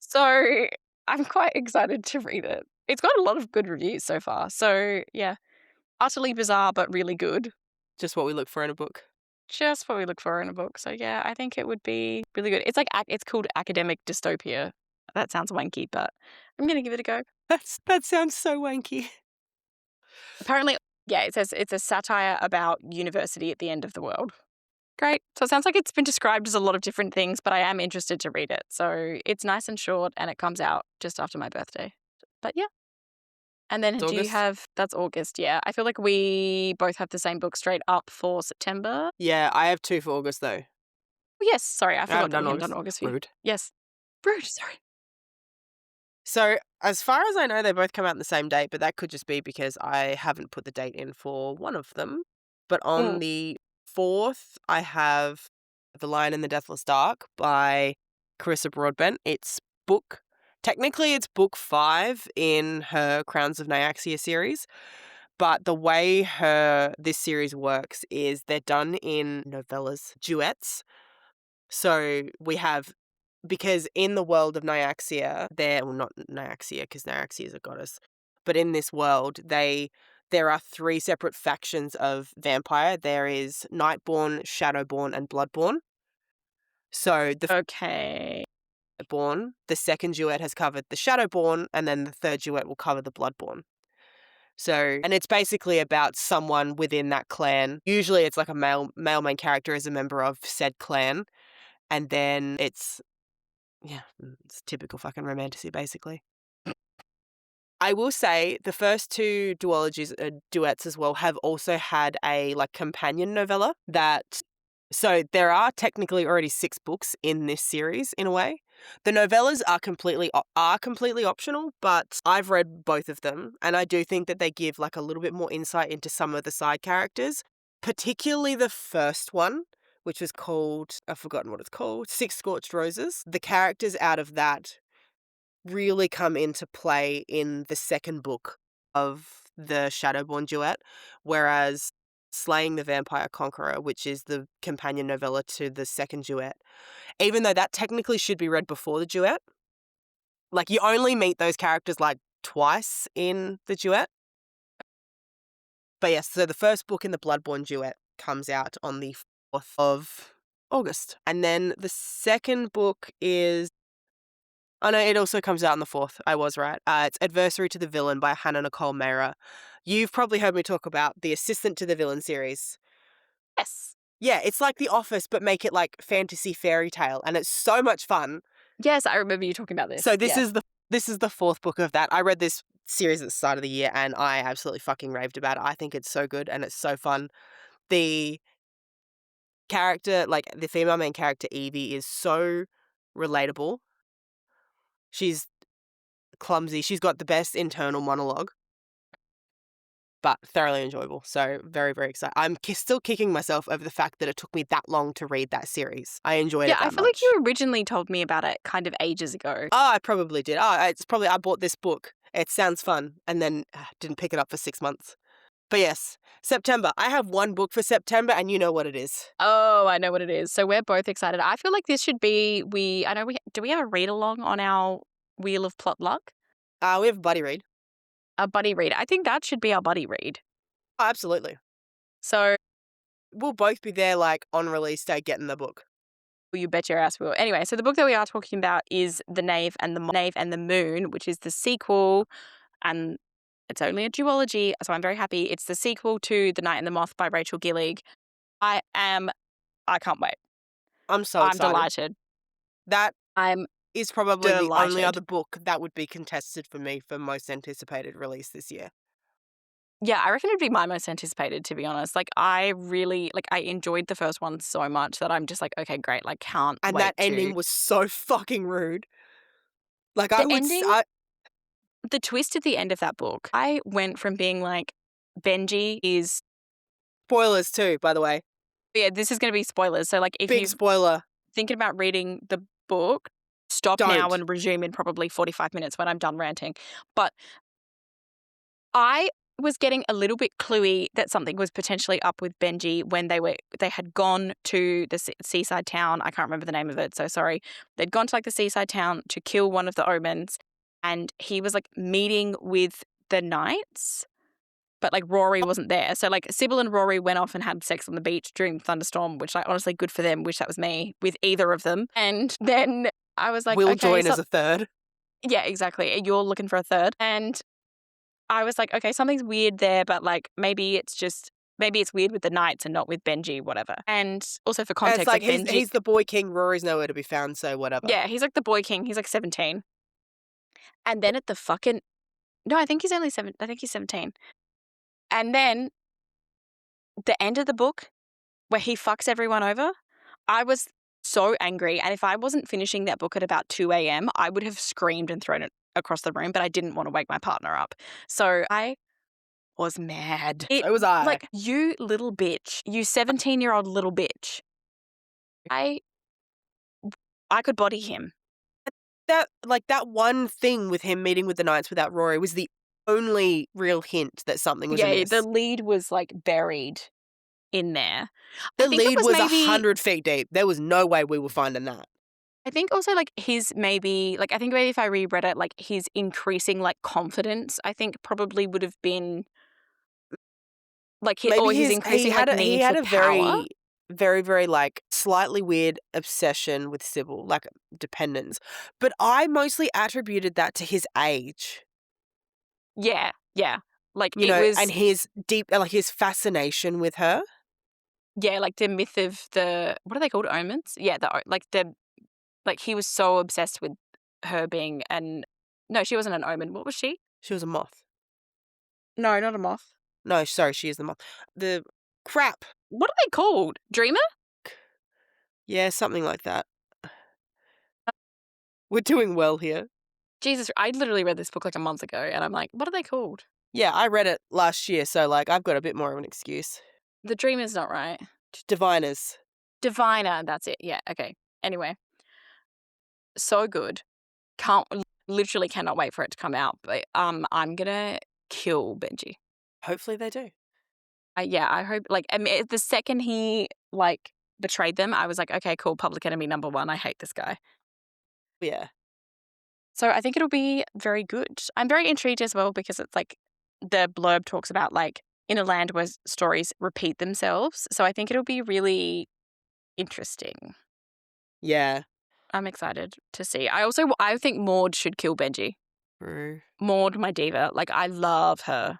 So I'm quite excited to read it. It's got a lot of good reviews so far. So yeah, utterly bizarre, but really good. Just what we look for in a book. Just what we look for in a book. So yeah, I think it would be really good. It's like it's called academic dystopia. That sounds wanky, but I'm gonna give it a go. That sounds so wanky. Apparently, yeah, it says it's a satire about university at the end of the world. Great. So it sounds like it's been described as a lot of different things, but I am interested to read it. So it's nice and short and it comes out just after my birthday. But yeah. And then It's do you August? have, that's August, yeah. I feel like we both have the same book straight up for September. Yeah, I have 2 for August though. Oh, yes, sorry, I I haven't forgot that done we hadn't done August. August for you. Rude. Yes. Rude, sorry. So, as far as I know, they both come out on the same date, but that could just be because I haven't put the date in for one of them. But on Mm. the 4th, I have The Lion in the Deathless Dark by Carissa Broadbent. Technically, it's book 5 in her Crowns of Nyaxia series. But the way this series works is they're done in novellas, duets. So we have, because in the world of Nyaxia, well, not Nyaxia, because Nyaxia is a goddess, but in this world, there are 3 separate factions of vampire. There is Nightborn, Shadowborn, and Bloodborn. So the Okay. Born, the second duet has covered the Shadowborn, and then the third duet will cover the Bloodborn. So, and it's basically about someone within that clan. Usually it's like a male main character is a member of said clan. And then it's typical fucking romantasy, basically. I will say the first 2 duologies, duets as well, have also had a like companion novella so there are technically already 6 books in this series in a way. The novellas are completely optional, but I've read both of them and I do think that they give like a little bit more insight into some of the side characters, particularly the first one, which was called, I've forgotten what it's called, Six Scorched Roses. The characters out of that really come into play in the second book of the Shadowborn duet, whereas Slaying the Vampire Conqueror, which is the companion novella to the second duet, even though that technically should be read before the duet, like you only meet those characters like twice in the duet. But yes, so the first book in the Bloodborne duet comes out on the 4th of August. And then the second book is, oh no, it also comes out on the 4th. I was right. It's Adversary to the Villain by Hannah Nicole Mehra. You've probably heard me talk about the Assistant to the Villain series. Yes. Yeah, it's like The Office, but make it like fantasy fairy tale, and it's so much fun. Yes, I remember you talking about this. So this is the 4th book of that. I read this series at the start of the year, and I absolutely fucking raved about it. I think it's so good and it's so fun. The character, like the female main character, Evie, is so relatable. She's clumsy. She's got the best internal monologue, but thoroughly enjoyable. So very, very excited. I'm still kicking myself over the fact that it took me that long to read that series. I enjoyed Yeah, it I that feel like much. you originally told me about it kind of ages ago. Oh, I probably did. Oh, it's probably I bought this book. It sounds fun, and then didn't pick it up for 6 months. But yes, September. I have one book for September, and you know what it is. Oh, I know what it is. So we're both excited. I feel like this should be I know do we have a read along on our Wheel of Plot Luck? We have a buddy read. A buddy read. I think that should be our buddy read. Oh, absolutely. So We'll both be there, like, on release day getting the book. you bet your ass we will. Anyway, so the book that we are talking about is The Knave and the Moon, which is the sequel, and it's only a duology, so I'm very happy. It's the sequel to The Knight and the Moth by Rachel Gillig. I can't wait. I'm so I'm excited. delighted. That I'm is probably the only delighted. other book that would be contested for me for most anticipated release this year. Yeah, I reckon it'd be my most anticipated, to be honest. Like, I enjoyed the first one so much that I'm just like, okay, great. Like, can't And wait that ending to. was so fucking rude. Like, The ending, the twist at the end of that book, I went from being like, Benji is. spoilers too, by the way. Yeah, this is going to be spoilers. So, like, if Big you're spoiler. thinking about reading the book, stop now Don't. and resume in probably 45 minutes when I'm done ranting. But I was getting a little bit cluey that something was potentially up with Benji when they had gone to the seaside town. I can't remember the name of it, so sorry. They'd gone to like the seaside town to kill one of the omens, and he was like meeting with the knights, but like Rory wasn't there. So like Sybil and Rory went off and had sex on the beach during the thunderstorm, which like honestly good for them. Wish that was me with either of them. And then I was like, Will okay, join as a third. yeah, exactly. You're looking for a third. And I was like, okay, something's weird there, but like maybe it's weird with the knights and not with Benji, whatever. And also for And it's context, like like Benji, he's the boy king, Rory's nowhere to be found, so whatever. yeah, he's like the boy king. He's like 17. And then at the fucking no, I think he's only 7. I think he's 17. And then the end of the book where he fucks everyone over, I was so angry. And if I wasn't finishing that book at about 2 a.m., I would have screamed and thrown it across the room, but I didn't want to wake my partner up. So I was mad. So was I. Like, you little bitch. You 17-year-old little bitch. I could body him. That one thing with him meeting with the knights without Rory was the only real hint that something was Yeah, amiss. the lead was like buried in there. The I think lead it was was maybe 100 feet deep. There was no way we were finding that. I think also like his maybe like I think maybe if I reread it, like his increasing like confidence, I think probably would have been like his increasing like he need had for a power. very, very like slightly weird obsession with Sybil, like dependence. But I mostly attributed that to his age, Yeah, yeah. Like you it know, was and his deep, like his fascination with her. yeah, like the myth of the what are they called? Omens? Yeah, like he was so obsessed with her being no, she wasn't an omen. What was she? She was a moth. No, not a moth. No, sorry, she is the moth. The crap. What are they called? Dreamer? Yeah, something like that. We're doing well here. Jesus, I literally read this book like a month ago and I'm like, what are they called? Yeah, I read it last year, so like I've got a bit more of an excuse. The Dreamer's not right. Diviners. Diviner, that's it. Yeah, okay. Anyway, so good. Literally cannot wait for it to come out. But I'm gonna kill Benji. Hopefully they do. Yeah, I hope. Like, I mean, the second he like betrayed them, I was like, okay, cool. Public enemy number one. I hate this guy. Yeah. So I think it'll be very good. I'm very intrigued as well because it's like the blurb talks about like in a land where stories repeat themselves. So I think it'll be really interesting. Yeah. I'm excited to see. I think Maud should kill Benji. True. Maud, my diva. Like, I love her.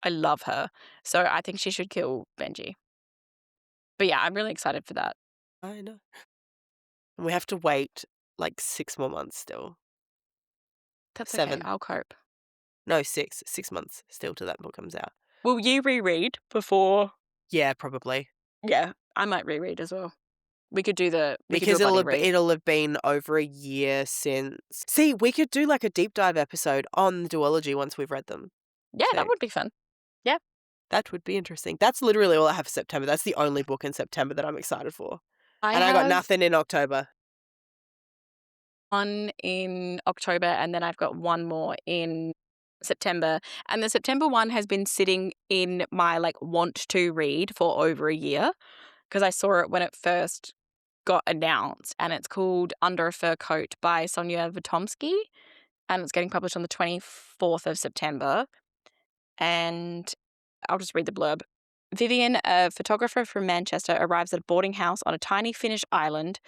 I love her. So I think she should kill Benji. But yeah, I'm really excited for that. I know. And we have to wait like 6 more months still. That's 7. okay. I'll cope. No, 6. 6 months still till that book comes out. Will you reread before? Yeah, probably. Yeah, I might reread as well. We could do a Because buddy read. it'll have been over a year since. See, we could do like a deep dive episode on the duology once we've read them Yeah, that too. would be fun. Yeah. That would be interesting. That's literally all I have for September. That's the only book in September that I'm excited for. I And I got have nothing in October. one in October and then I've got one more in September. And the September one has been sitting in my like want to read for over a year because I saw it when it first got announced, and it's called Under a Fur Coat by Sonia Vitomsky, and it's getting published on the 24th of September. And I'll just read the blurb. Vivian, a photographer from Manchester, arrives at a boarding house on a tiny Finnish island,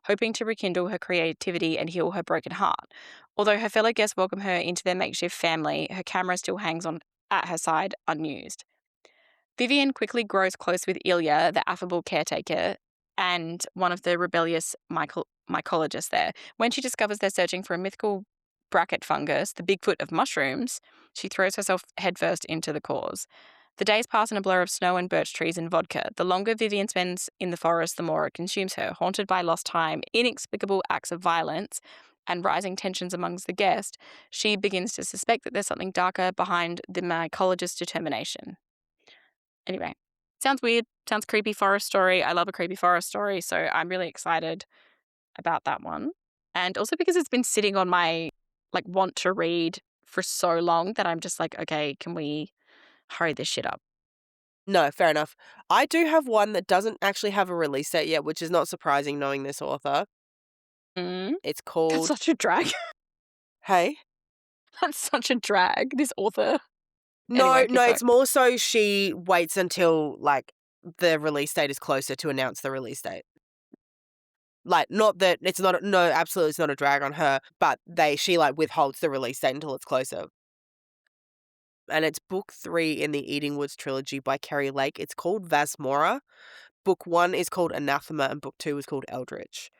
hoping to rekindle her creativity and heal her broken heart. Although her fellow guests welcome her into their makeshift family, her camera still hangs on at her side unused. Vivian quickly grows close with Ilya, the affable caretaker, and one of the rebellious mycologists there. When she discovers they're searching for a mythical bracket fungus, the Bigfoot of mushrooms, she throws herself headfirst into the cause. The days pass in a blur of snow and birch trees and vodka. The longer Vivian spends in the forest, the more it consumes her. Haunted by lost time, inexplicable acts of violence, and rising tensions amongst the guests, she begins to suspect that there's something darker behind the mycologist's determination. Anyway, sounds weird, sounds creepy forest story. I love a creepy forest story, so I'm really excited about that one. And also because it's been sitting on my like want to read for so long that I'm just like, okay, can we hurry this shit up? No, fair enough. I do have one that doesn't actually have a release date yet, which is not surprising knowing this author. Mm, It's that's called such a drag. Hey? That's such a drag, this author. No, Anyway, keep no, going. it's more so she waits until like the release date is closer to announce the release date. Like, not that it's not no, absolutely it's not a drag on her, but she like withholds the release date until it's closer. And it's book 3 in the Eating Woods trilogy by Kerry Lake. It's called Vasmora. Book 1 is called Anathema and book 2 is called Eldritch.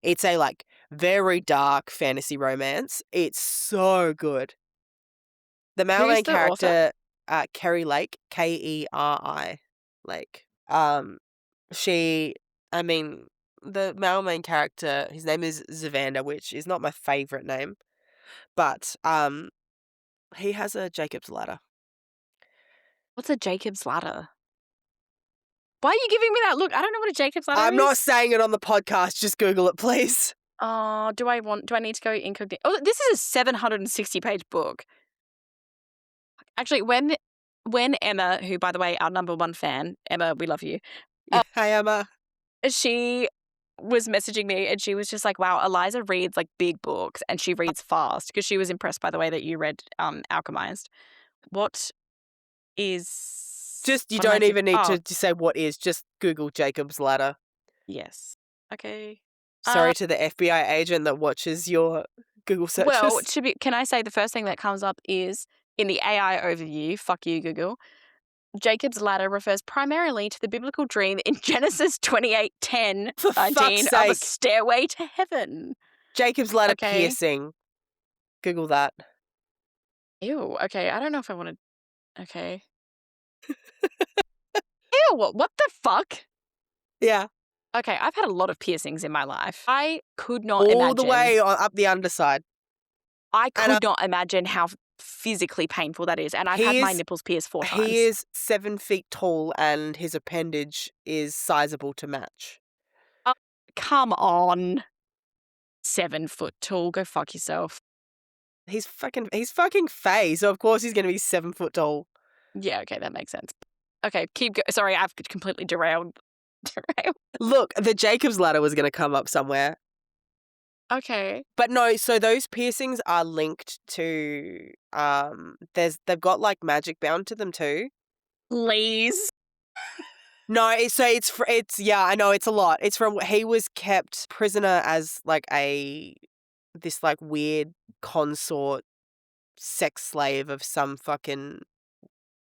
It's a like very dark fantasy romance. It's so good. The male Who's main the author? character, Kerry Lake, Keri, Lake. She, I mean, the male main character, his name is Zavander, which is not my favorite name, but he has a Jacob's ladder. What's a Jacob's ladder? Why are you giving me that look? I don't know what a Jacob's ladder I'm is. not saying it on the podcast. Just Google it, please. Oh, do I need to go incognito? Oh, this is a 760-page book. Actually, when Emma, who by the way, our number one fan, Emma, we love you. Hey, Emma. She was messaging me and she was just like, wow, Eliza reads like big books and she reads fast, because she was impressed by the way that you read Alchemized. What is Just, you what am I don't even need oh, to say what is. Just Google Jacob's ladder. yes. Okay. Sorry to the FBI agent that watches your Google searches. Well, can I say the first thing that comes up is in the AI overview, fuck you, Google, Jacob's ladder refers primarily to the biblical dream in Genesis 28:10, For 19 fuck's of a sake. stairway to heaven. Jacob's ladder Okay. piercing. Google that. Ew, okay, I don't know if I want to... Okay. Ew, what the fuck? Yeah. Okay, I've had a lot of piercings in my life. I could not All imagine... the way up the underside. I And could not imagine how physically painful that is. And I've had my nipples pierced 4 times. He is 7 feet tall and his appendage is sizable to match. Oh, come on. 7 foot tall. Go fuck yourself. He's fucking Faye, so of course he's going to be 7 foot tall. Yeah, okay, that makes sense. Okay, sorry, I've completely derailed. Look, the Jacob's ladder was going to come up somewhere. Okay. But no, so those piercings are linked to they've got like magic bound to them too. Please. No, it's yeah, I know it's a lot. It's from he was kept prisoner as like this like weird consort sex slave of some fucking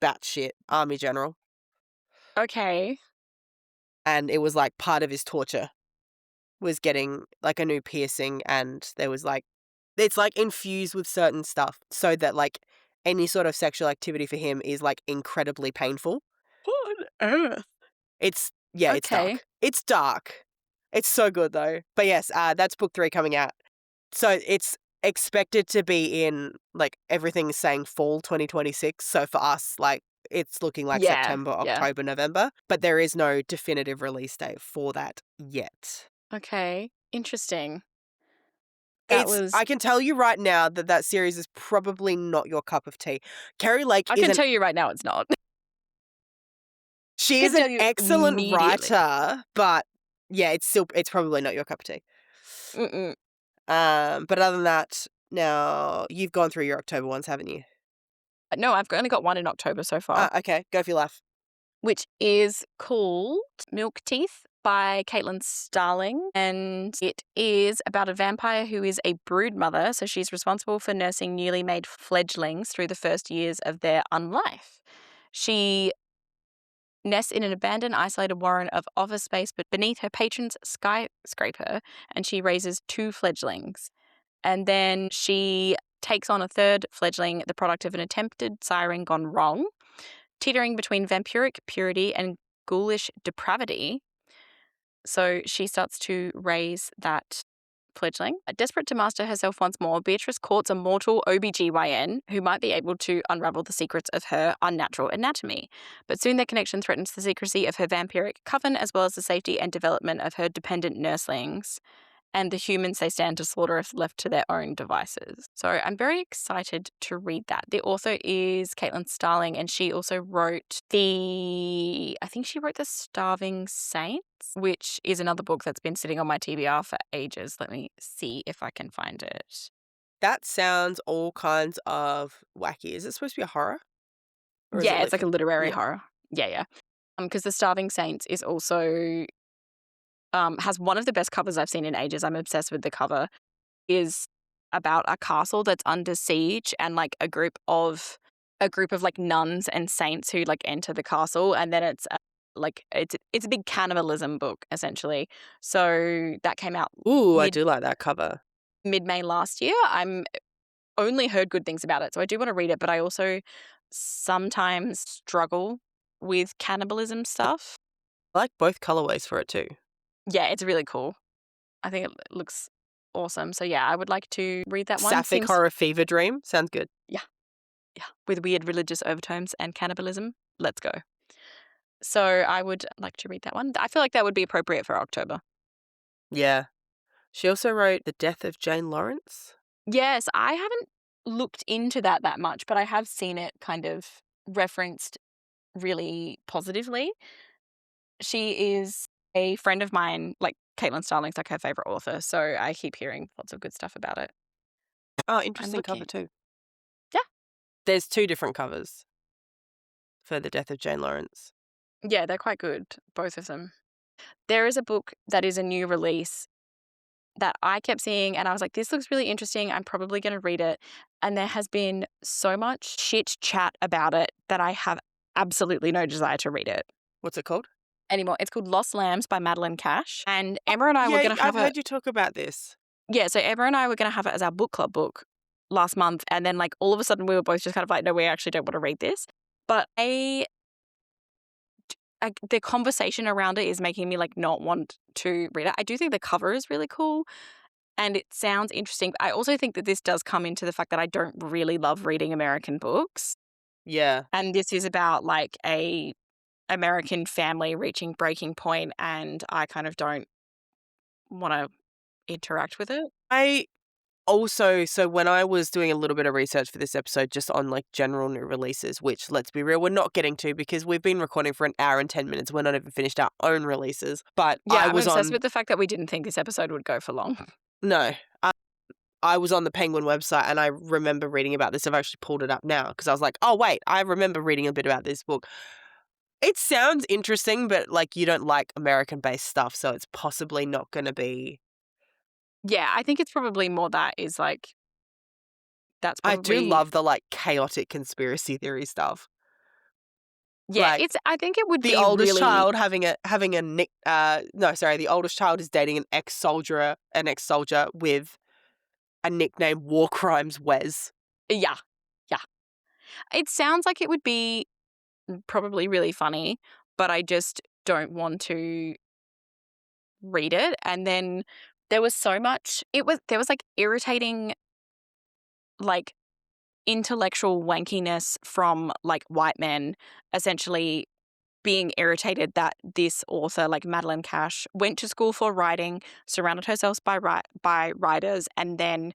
batshit army general. Okay. And it was like part of his torture was getting like a new piercing, and there was like it's like infused with certain stuff so that like any sort of sexual activity for him is like incredibly painful. What on earth? It's Yeah, it's Okay. dark. It's dark. It's so good though. But yes, that's book 3 coming out. So it's expected to be in, like, everything's saying fall 2026. So for us, like, it's looking like Yeah. September, Yeah. October, November. But there is no definitive release date for that yet. Okay. Interesting. That was I can tell you right now that that series is probably not your cup of tea. Carrie Lake I is can an tell you right now it's not. I she is can an tell you excellent immediately. writer, but yeah, it's probably not your cup of tea. Mm-mm. But other than that, now you've gone through your October ones, haven't you? No, I've only got one in October so far, Okay, go for your laugh. which is called Milk Teeth by Caitlin Starling. And it is about a vampire who is a brood mother. So she's responsible for nursing newly made fledglings through the first years of their unlife. She nests in an abandoned, isolated warren of office space, but beneath her patron's skyscraper, and she raises 2 fledglings. And then she takes on a 3rd fledgling, the product of an attempted siren gone wrong, teetering between vampiric purity and ghoulish depravity. So she starts to raise that fledgling. Desperate to master herself once more, Beatrice courts a mortal OBGYN who might be able to unravel the secrets of her unnatural anatomy. But soon their connection threatens the secrecy of her vampiric coven, as well as the safety and development of her dependent nurslings and the humans they stand to slaughter if left to their own devices. So I'm very excited to read that. The author is Caitlin Starling, and she also wrote I think she wrote The Starving Saints, which is another book that's been sitting on my TBR for ages. Let me see if I can find it. That sounds all kinds of wacky. Is it supposed to be a horror? Or is it Yeah, it's like like a literary yeah. horror. Yeah. Because The Starving Saints is also has one of the best covers I've seen in ages. I'm obsessed with the cover. Is about a castle that's under siege and like a group of like nuns and saints who like enter the castle, and then it's a big cannibalism book essentially. So that came out Ooh, I mid do like that cover. May last year. I'm only heard good things about it, so I do want to read it, but I also sometimes struggle with cannibalism stuff. I like both colorways for it too. Yeah, it's really cool. I think it looks awesome. So yeah, I would like to read that one. Sapphic Seems horror fever dream. Sounds good. yeah, with weird religious overtones and cannibalism. Let's go. So I would like to read that one. I feel like that would be appropriate for October. Yeah. She also wrote The Death of Jane Lawrence. Yes, I haven't looked into that much, but I have seen it kind of referenced really positively. She is a friend of mine, like Caitlin Starling's like her favorite author, so I keep hearing lots of good stuff about it. Oh, I'm interesting cover looking. too. Yeah. There's 2 different covers for The Death of Jane Lawrence. Yeah, they're quite good, both of them. There is a book that is a new release that I kept seeing and I was like, this looks really interesting. I'm probably going to read it. And there has been so much shit chat about it that I have absolutely no desire to read it What's it called? anymore. It's called Lost Lambs by Madeline Cash. And Emma and I were Yeah, going to I've have it. heard you talk about this. Yeah, so Emma and I were going to have it as our book club book last month. And then, like, all of a sudden we were both just kind of like, no, we actually don't want to read this. But the conversation around it is making me, like, not want to read it. I do think the cover is really cool. And it sounds interesting. I also think that this does come into the fact that I don't really love reading American books. Yeah. And this is about like a American family reaching breaking point, and I kind of don't want to interact with it. I also, so when I was doing a little bit of research for this episode just on like general new releases, which let's be real, we're not getting to because we've been recording for an hour and 10 minutes. We're not even finished our own releases. But Yeah, I'm obsessed with the fact that we didn't think this episode would go for long. no, I was on the Penguin website and I remember reading about this. I've actually pulled it up now because I was like, oh, wait, I remember reading a bit about this book. It sounds interesting, but like you don't like American-based stuff, so it's possibly not going to be. Yeah, I think it's probably more that is like, that's I do probably, love the like chaotic conspiracy theory stuff. yeah, Like I think it would the be oldest really, child having a nick. No, sorry, the oldest child is dating an ex-soldier with a nickname War Crimes Wes. yeah. It sounds like it would be probably really funny, but I just don't want to read it. And then there was so much, there was like irritating, like intellectual wankiness from like white men essentially being irritated that this author, like Madeline Cash, went to school for writing, surrounded herself by writers, and then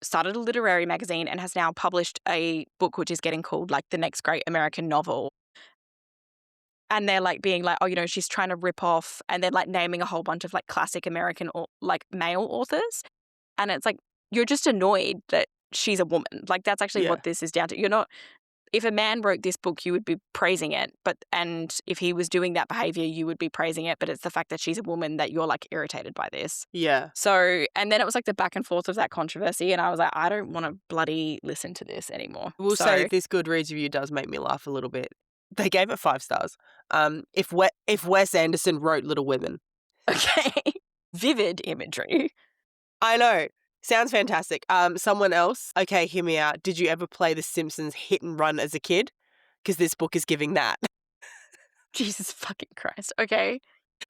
started a literary magazine and has now published a book which is getting called like the next great American novel. And they're like being like, oh, she's trying to rip off, and then like naming a whole bunch of like classic American like male authors. And it's like, you're just annoyed that she's a woman. Like that's actually Yeah. what this is down to. You're not, if a man wrote this book, you would be praising it. And if he was doing that behavior, you would be praising it. But it's the fact that she's a woman that you're like irritated by this. Yeah. So, and then it was like the back and forth of that controversy. And I was like, I don't want to bloody listen to this anymore. We'll say this Goodreads review does make me laugh a little bit. They gave it 5 stars. If Wes Anderson wrote Little Women. Okay. Vivid imagery. I know. Sounds fantastic. Someone else. Okay, hear me out. Did you ever play The Simpsons Hit and Run as a kid? Because this book is giving that. Jesus fucking Christ. Okay.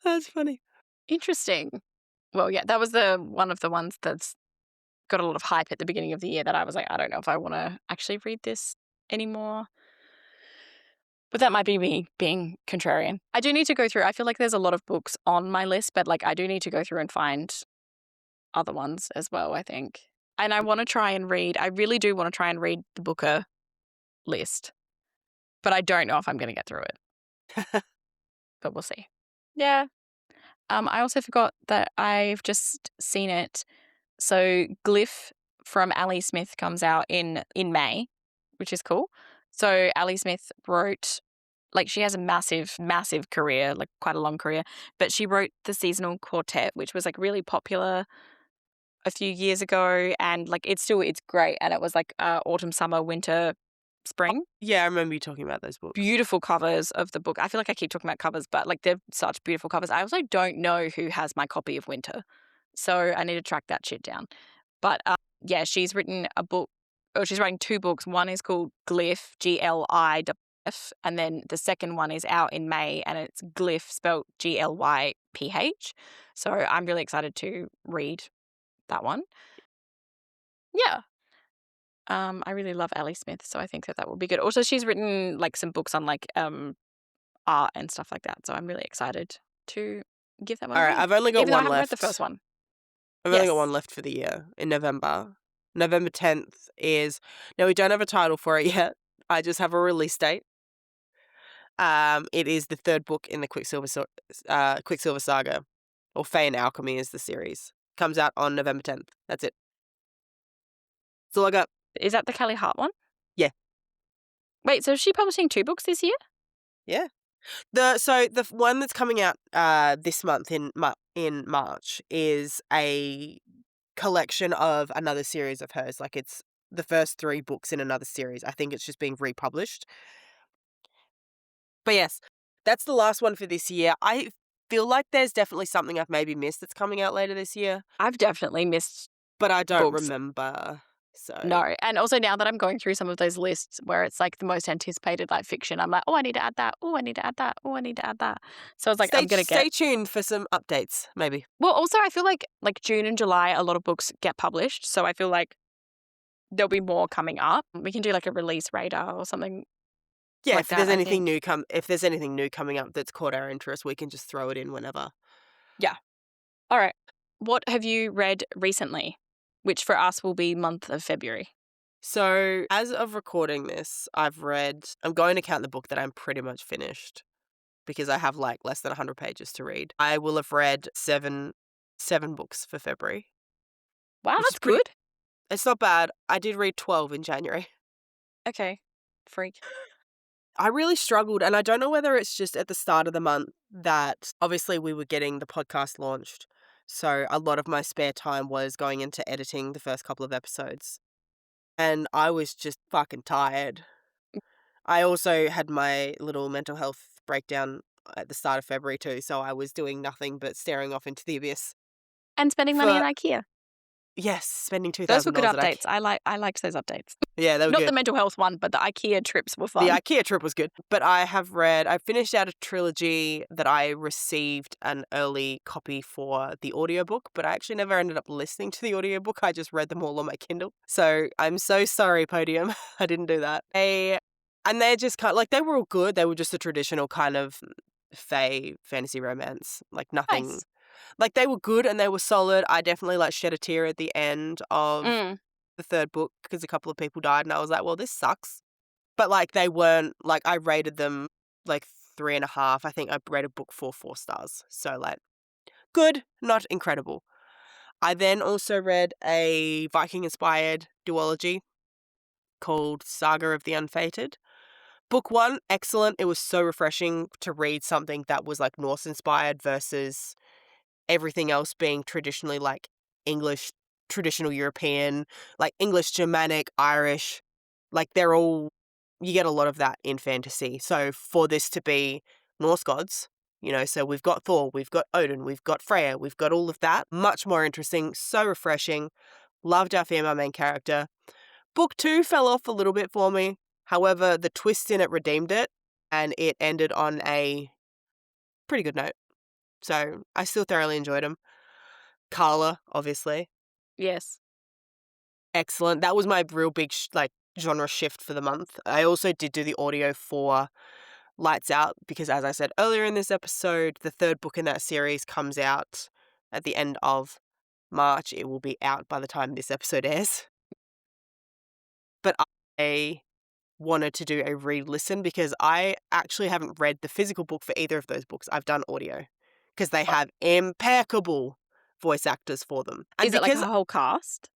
That's funny. Interesting. Well, yeah, that was one of the ones that's got a lot of hype at the beginning of the year that I was like, I don't know if I want to actually read this anymore. But that might be me being contrarian. I do need to go through. I feel like there's a lot of books on my list, but like I do need to go through and find other ones as well, I think. And I want to try and read. I really do want to try and read the Booker list. But I don't know if I'm going to get through it. But we'll see. Yeah. I also forgot that I've just seen it. So Glyph from Ali Smith comes out in May, which is cool. So Ali Smith wrote, like she has a massive, massive career, like quite a long career, but she wrote the Seasonal Quartet, which was like really popular a few years ago, and like it's great, and it was like autumn, summer, winter, spring. Yeah, I remember you talking about those books. Beautiful covers of the book. I feel like I keep talking about covers, but like they're such beautiful covers. I also don't know who has my copy of Winter, so I need to track that shit down. But yeah, she's written a book, or she's writing 2 books. One is called Glyph, Glyf, and then the second one is out in May, and it's Glyph spelled Glyph. So I'm really excited to read that one. Yeah. I really love Ali Smith, so I think that will be good. Also, she's written like some books on like art and stuff like that, so I'm really excited to give that one. All right, I've only got even though I one haven't left. read the first one. I've only got one left for the year in November. November 10th is... Now, we don't have a title for it yet. I just have a release date. It is the 3rd book in the Quicksilver Saga, or Fey and Alchemy is the series. Comes out on November 10th. That's it. That's all I got. Is that the Kelly Hart one? Yeah. Wait, so is she publishing 2 books this year? Yeah. The one that's coming out this month in March is a collection of another series of hers. Like it's the first 3 books in another series. I think it's just being republished. But yes, that's the last one for this year. I feel like there's definitely something I've maybe missed that's coming out later this year. I've definitely missed, but I don't books. Remember. So no, and also now that I'm going through some of those lists where it's like the most anticipated like fiction, I'm like, oh, I need to add that. Oh, I need to add that. Oh, I need to add that. So it's like stay tuned for some updates, maybe. Well, also I feel like June and July, a lot of books get published, so I feel like there'll be more coming up. We can do like a release radar or something. Yeah, like if that, there's anything new coming up that's caught our interest, we can just throw it in whenever. Yeah. All right. What have you read recently? Which for us will be month of February. So, as of recording this, I'm going to count the book that I'm pretty much finished because I have like less than 100 pages to read. I will have read seven books for February. Wow, that's good. It's not bad. I did read 12 in January. Okay. Freak. I really struggled, and I don't know whether it's just at the start of the month that obviously we were getting the podcast launched. So a lot of my spare time was going into editing the first couple of episodes. And I was just fucking tired. I also had my little mental health breakdown at the start of February too, so I was doing nothing but staring off into the abyss. And spending money at IKEA. Yes, spending Those were good $2,000 at updates. I liked those updates. Yeah, they were Not good. the mental health one, but the IKEA trips were The fun. IKEA trip was good. But I finished out a trilogy that I received an early copy for the audiobook, but I actually never ended up listening to the audiobook. I just read them all on my Kindle. So I'm so sorry, Podium. I didn't do that. And they're just kind of like, they were all good. They were just a traditional kind of fantasy romance. Like nothing, Nice. like they were good and they were solid. I definitely like shed a tear at the end of the third book because a couple of people died and I was like, well, this sucks. But, like, they weren't like, I rated them, like, 3.5. I think I rated book 4 stars. So, like, good, not incredible. I then also read a Viking-inspired duology called Saga of the Unfated. Book 1, excellent. It was so refreshing to read something that was, like, Norse-inspired versus everything else being traditionally, like, English, traditional European, like, English, Germanic, Irish. Like, they're all, you get a lot of that in fantasy. So for this to be Norse gods, so we've got Thor, we've got Odin, we've got Freya, we've got all of that. Much more interesting, so refreshing. Loved our female main character. Book 2 fell off a little bit for me. However, the twist in it redeemed it, and it ended on a pretty good note. So I still thoroughly enjoyed them. Carla, obviously. Yes. Excellent. That was my real big genre shift for the month. I also did do the audio for Lights Out because, as I said earlier in this episode, the third book in that series comes out at the end of March. It will be out by the time this episode airs. But I wanted to do a re-listen because I actually haven't read the physical book for either of those books. I've done audio because they have impeccable voice actors for them. And Is it like because a whole cast?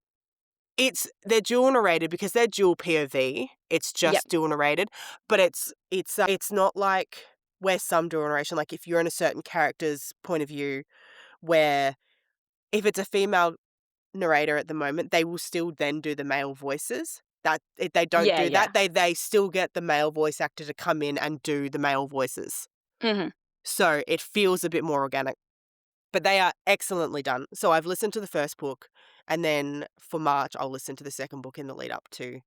they're dual narrated because they're dual POV. It's Yep. just dual narrated, but it's not like where some dual narration, like if you're in a certain character's point of view, where if it's a female narrator at the moment, they will still then do the male voices. That if they don't Yeah, do yeah. that, they still get the male voice actor to come in and do the male voices. Mm-hmm. So it feels a bit more organic. But they are excellently done. So I've listened to the first book, and then for March, I'll listen to the second book in the lead up to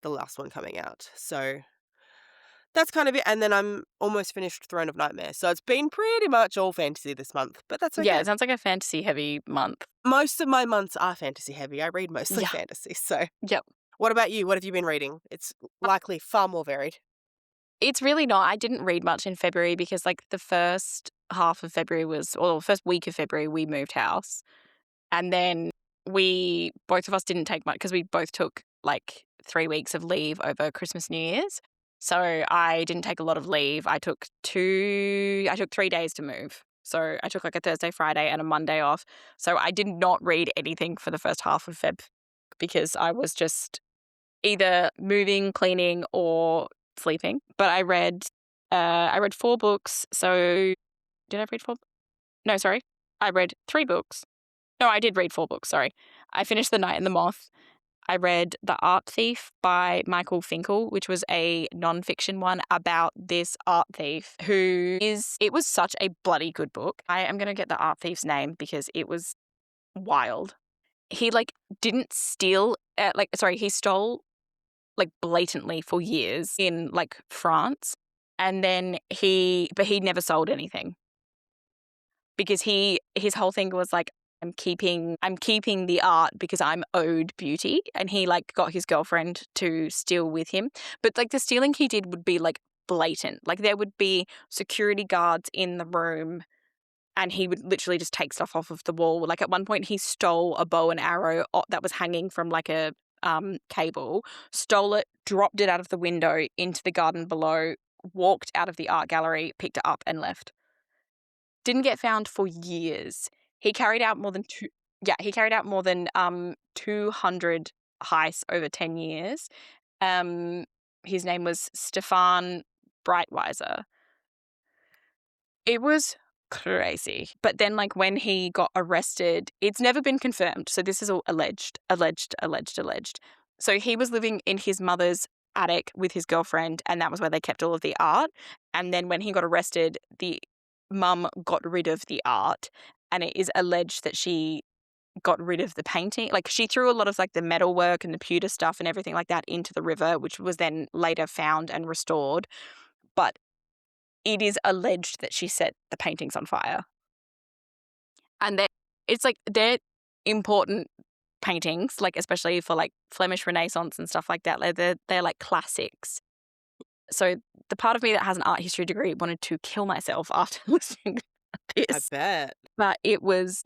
the last one coming out. So that's kind of it. And then I'm almost finished Throne of Nightmare. So it's been pretty much all fantasy this month, but that's okay. Yeah, it sounds like a fantasy-heavy month. Most of my months are fantasy heavy. I read mostly Yeah. fantasy. So Yep. what about you? What have you been reading? It's likely far more varied. It's really not. I didn't read much in February because, like, the first half of February or the first week of February, we moved house. And then both of us didn't take much because we both took, like, 3 weeks of leave over Christmas, New Year's. So I didn't take a lot of leave. I took 3 days to move. So I took, like, a Thursday, Friday, and a Monday off. So I did not read anything for the first half of Feb because I was just either moving, cleaning, or sleeping. But I read 4 books. So did I read 4? No, sorry. I read 3 books. No, I did read 4 books, sorry. I finished The Night and the Moth. I read The Art Thief by Michael Finkel, which was a nonfiction one about this art thief it was such a bloody good book. I am going to get the art thief's name because it was wild. He, didn't steal, he stole, blatantly for years in, France. And then he never sold anything. Because his whole thing was I'm keeping the art because I'm owed beauty, and he got his girlfriend to steal with him. But the stealing he did would be blatant. There would be security guards in the room, and he would literally just take stuff off of the wall. At one point, he stole a bow and arrow that was hanging from a cable, stole it, dropped it out of the window into the garden below, walked out of the art gallery, picked it up, and left. Didn't get found for years. He carried out more than 200 heists over 10 years. His name was Stefan Breitweiser. It was crazy. But then when he got arrested, it's never been confirmed. So this is all alleged. So he was living in his mother's attic with his girlfriend, and that was where they kept all of the art. And then when he got arrested, the mum got rid of the art, and it is alleged that she got rid of the painting. Like, she threw a lot of, like, the metalwork and the pewter stuff and everything like that into the river, which was then later found and restored. But it is alleged that she set the paintings on fire. And they're important paintings, like, especially for, like, Flemish Renaissance and stuff like that. Like, they're like classics. So the part of me that has an art history degree wanted to kill myself after listening to I this. bet. But it was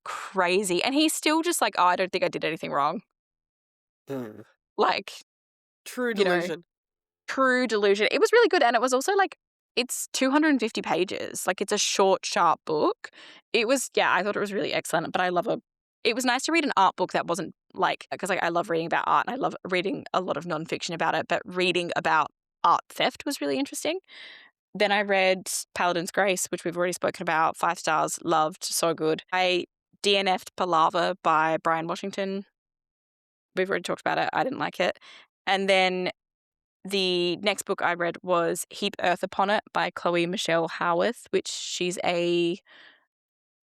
crazy. And he's still just like, "Oh, I don't think I did anything wrong." Mm. Like, True you know, delusion. true delusion. It was really good, and it was also, like, it's 250 pages. Like, it's a short, sharp book. I thought it was really excellent, but it was nice to read an art book that wasn't, like, because, like, I love reading about art, and I love reading a lot of nonfiction about it, but reading about art theft was really interesting. Then I read Paladin's Grace, which we've already spoken about, 5 stars, loved, so good. I DNF'd Palava by Brian Washington. We've already talked about it. I didn't like it. And then the next book I read was Heap Earth Upon It by Chloe Michelle Howarth, which she's a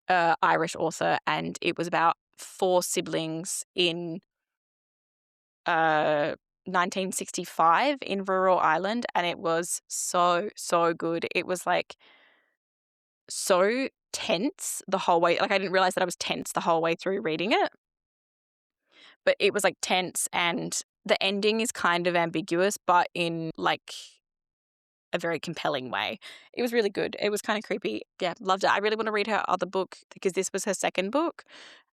Irish author, and it was about 4 siblings in 1965 in rural Ireland, and it was so, so good. It was, like, so tense the whole way. Like, I didn't realize that I was tense the whole way through reading it, but it was, like, tense, and the ending is kind of ambiguous, but in, like, a very compelling way. It was really good. It was kind of creepy. Yeah, loved it. I really want to read her other book because this was her second book,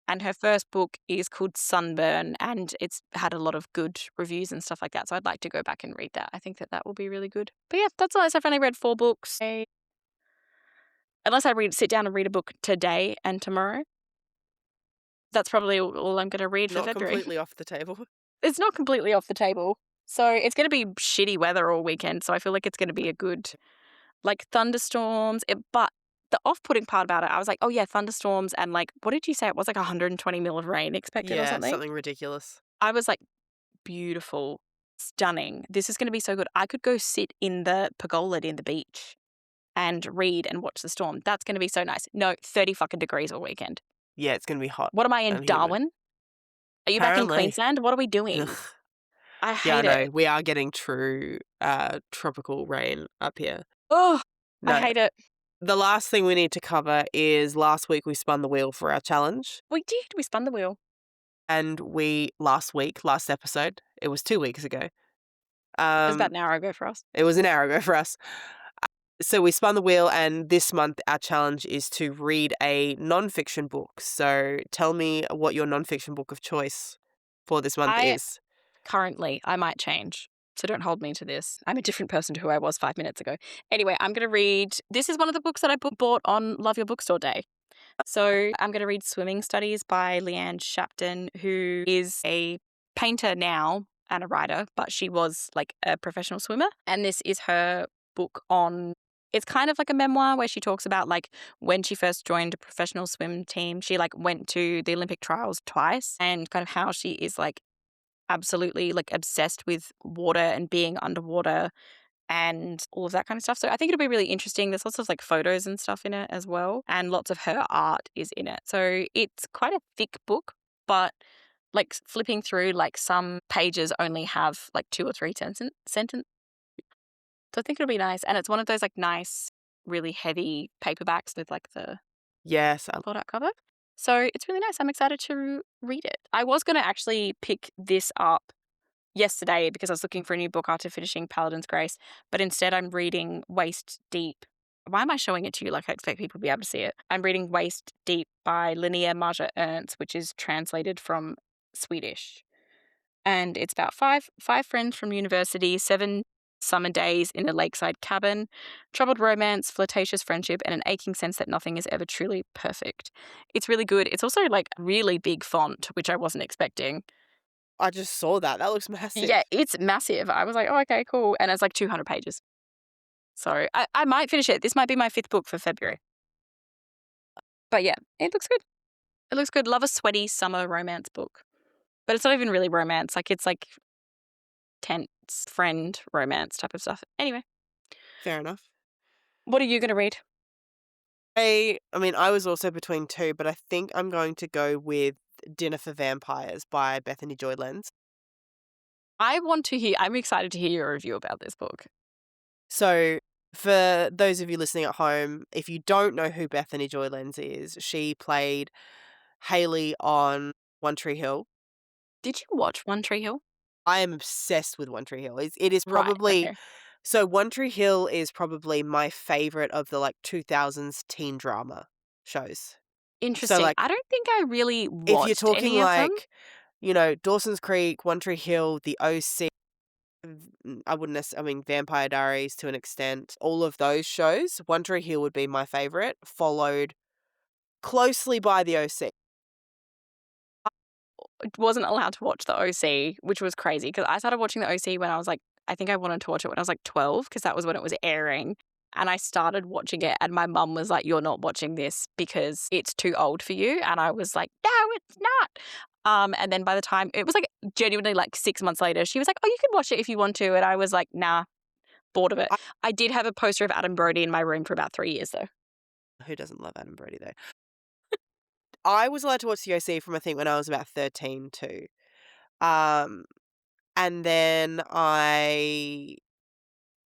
and her first book is called Sunburn, and it's had a lot of good reviews and stuff like that. So I'd like to go back and read that. I think that will be really good. But yeah, that's all. I've only read 4 books. Unless I sit down and read a book today and tomorrow. That's probably all I'm going to read for Not February. completely off the table. It's not completely off the table. So it's going to be shitty weather all weekend. So I feel like it's going to be a good, like, thunderstorms. But the off-putting part about it, I was like, oh yeah, thunderstorms, and, like, what did you say? It was like 120 mil of rain expected or Yeah, something. something ridiculous. I was like, beautiful, stunning. This is going to be so good. I could go sit in the pergola in the beach and read and watch the storm. That's going to be so nice. No, 30 fucking degrees all weekend. Yeah, it's going to be hot What am I in and humid. Darwin? Are you back in Apparently. Queensland? What are we doing? Ugh. I Yeah, I hate know. it. We are getting true tropical rain up here. Oh, I No, hate it. the last thing we need to cover is last week we spun the wheel for our challenge. We did. We spun the wheel. And last episode, it was 2 weeks ago. It was about an hour ago for us. It was an hour ago for us. So we spun the wheel, and this month our challenge is to read a nonfiction book. So tell me what your nonfiction book of choice for this month is. Currently, I might change. So don't hold me to this. I'm a different person to who I was 5 minutes ago. Anyway, I'm going to read. This is one of the books that I bought on Love Your Bookstore Day. So I'm going to read Swimming Studies by Leanne Shapton, who is a painter now and a writer, but she was, like, a professional swimmer. And this is her book on. It's kind of like a memoir where she talks about, like, when she first joined a professional swim team. She, like, went to the Olympic trials twice, and kind of how she is, like, absolutely, like, obsessed with water and being underwater and all of that kind of stuff. So I think it'll be really interesting. There's lots of, like, photos and stuff in it as well, and lots of her art is in it. So it's quite a thick book, but, like, flipping through, like, some pages only have, like, 2 or 3 sentence. So I think it'll be nice, and it's one of those, like, nice, really heavy paperbacks with, like, the Yes. fold-out cover. So it's really nice. I'm excited to read it. I was going to actually pick this up yesterday because I was looking for a new book after finishing Paladin's Grace, but instead I'm reading Waist Deep. Why am I showing it to you like I expect people to be able to see it? I'm reading Waist Deep by Linnea Marja Ernst, which is translated from Swedish. And it's about five friends from university, 7 summer days in a lakeside cabin, troubled romance, flirtatious friendship, and an aching sense that nothing is ever truly perfect. It's really good. It's also, like, really big font, which I wasn't expecting. I just saw that. That looks massive. Yeah, it's massive. I was like, oh, okay, cool. And it's like 200 pages. So I might finish it. This might be my 5th book for February. But yeah, it looks good. It looks good. Love a sweaty summer romance book. But it's not even really romance. Like, it's like tense friend romance type of stuff. Anyway. Fair enough. What are you going to read? I mean, I was also between two, but I think I'm going to go with Dinner for Vampires by Bethany Joy Lenz. I'm excited to hear your review about this book. So, for those of you listening at home, if you don't know who Bethany Joy Lenz is, she played Haley on One Tree Hill. Did you watch One Tree Hill? I am obsessed with One Tree Hill. It is Right, probably okay. so One Tree Hill is probably my favorite of the, like, 2000s teen drama shows. So, Interesting. like, I don't think I really if you're watched talking, any of them. like, Dawson's Creek, One Tree Hill, The OC, I wouldn't I mean, Vampire Diaries to an extent, all of those shows, One Tree Hill would be my favorite, followed closely by The OC. Wasn't allowed to watch the OC, which was crazy because I started watching the OC when I was like, I think I wanted to watch it when I was like 12 because that was when it was airing. And I started watching it, and my mum was like, "You're not watching this because it's too old for you." And I was like, "No, it's not." And then by the time it was like genuinely like 6 months later, she was like, "Oh, you can watch it if you want to." And I was like, "Nah, bored of it." I I did have a poster of Adam Brody in my room for about 3 years though. Who doesn't love Adam Brody, though? I was allowed to watch The OC from, I think, when I was about 13 too. Um, and then my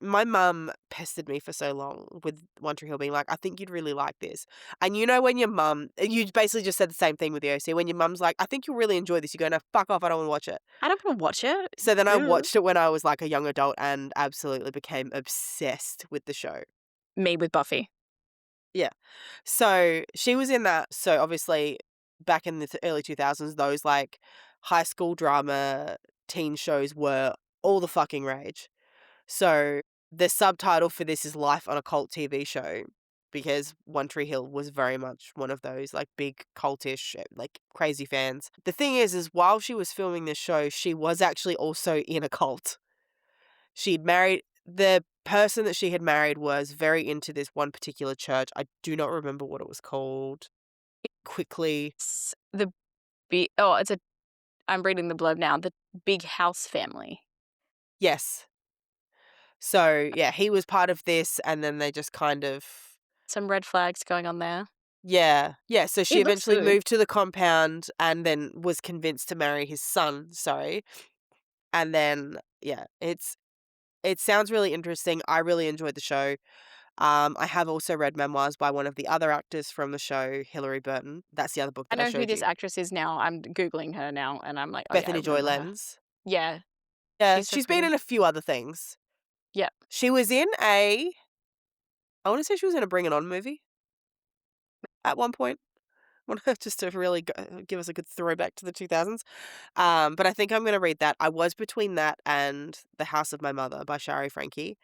mum pestered me for so long with One Tree Hill being like, "I think you'd really like this." And when your mum you basically just said the same thing with the OC, when your mum's like, "I think you'll really enjoy this," you go, "No, fuck off, I don't wanna watch it." I don't want to watch it. So then I Ew. watched it when I was, like, a young adult and absolutely became obsessed with the show. Me with Buffy. Yeah. So, she was in that, so obviously back in the early 2000s, those, like, high school drama teen shows were all the fucking rage. So, the subtitle for this is Life on a Cult TV Show, because One Tree Hill was very much one of those, like, big cultish, like, crazy fans. The thing is while she was filming this show, she was actually also in a cult. She'd married the person that she had married was very into this one particular church. I do not remember what it was called. Quickly. The big oh, it's a I'm reading the blurb now, the Big House Family. Yes. So, yeah, he was part of this, and then they just kind of Some red flags going on there. yeah. Yeah, so she It looks eventually good. moved to the compound and then was convinced to marry his son, sorry. And then, yeah, it sounds really interesting. I really enjoyed the show. I have also read memoirs by one of the other actors from the show, Hilary Burton. That's the other book I that I know who showed this you. actress is now. I'm Googling her now, and I'm like, "Oh, yeah, I Bethany Joy remember her." Lenz. Yeah, Yeah, she's so she's been pretty. in a few other things. Yep. She was in I wanna say she was in a Bring It On movie at one point. Want just to really give us a good throwback to the 2000s. But I think I'm gonna read that. I was between that and The House of My Mother by Shari Frankie,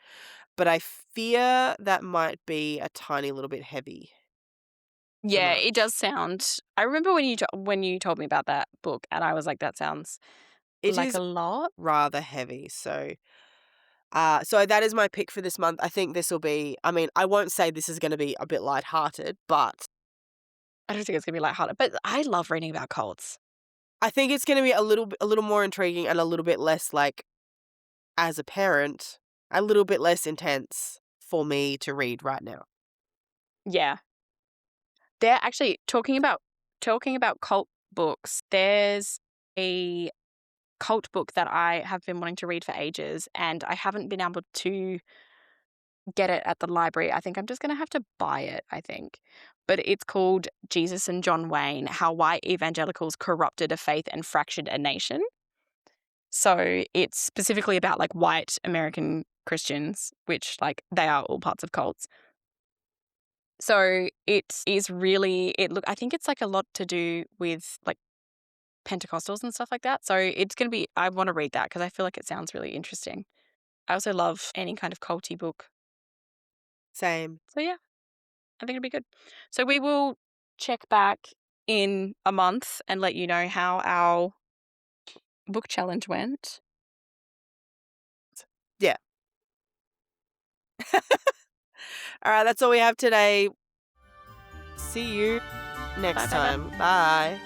but I fear that might be a tiny little bit heavy for Yeah, it does March. sound I remember when you told me about that book, and I was like, "That sounds It like is a lot." rather heavy, so that is my pick for this month. I think this will be I mean, I won't say this is gonna be a bit lighthearted, but I don't think it's gonna be lighthearted, but I love reading about cults. I think it's gonna be a little more intriguing and a little bit less, like, as a parent, a little bit less intense for me to read right now. Yeah. They're actually talking about cult books, there's a cult book that I have been wanting to read for ages, and I haven't been able to get it at the library. I think I'm just gonna have to buy it, I think. But it's called Jesus and John Wayne: How White Evangelicals Corrupted a Faith and Fractured a Nation. So it's specifically about like white American Christians, which like they are all parts of cults. So it is really I think it's like a lot to do with like Pentecostals and stuff like that. So it's gonna be I want to read that because I feel like it sounds really interesting. I also love any kind of culty book. Same. So yeah, I think it'll be good. So we will check back in a month and let you know how our book challenge went. Yeah. Alright, that's all we have today. See you Bye next bye bye. time. Bye.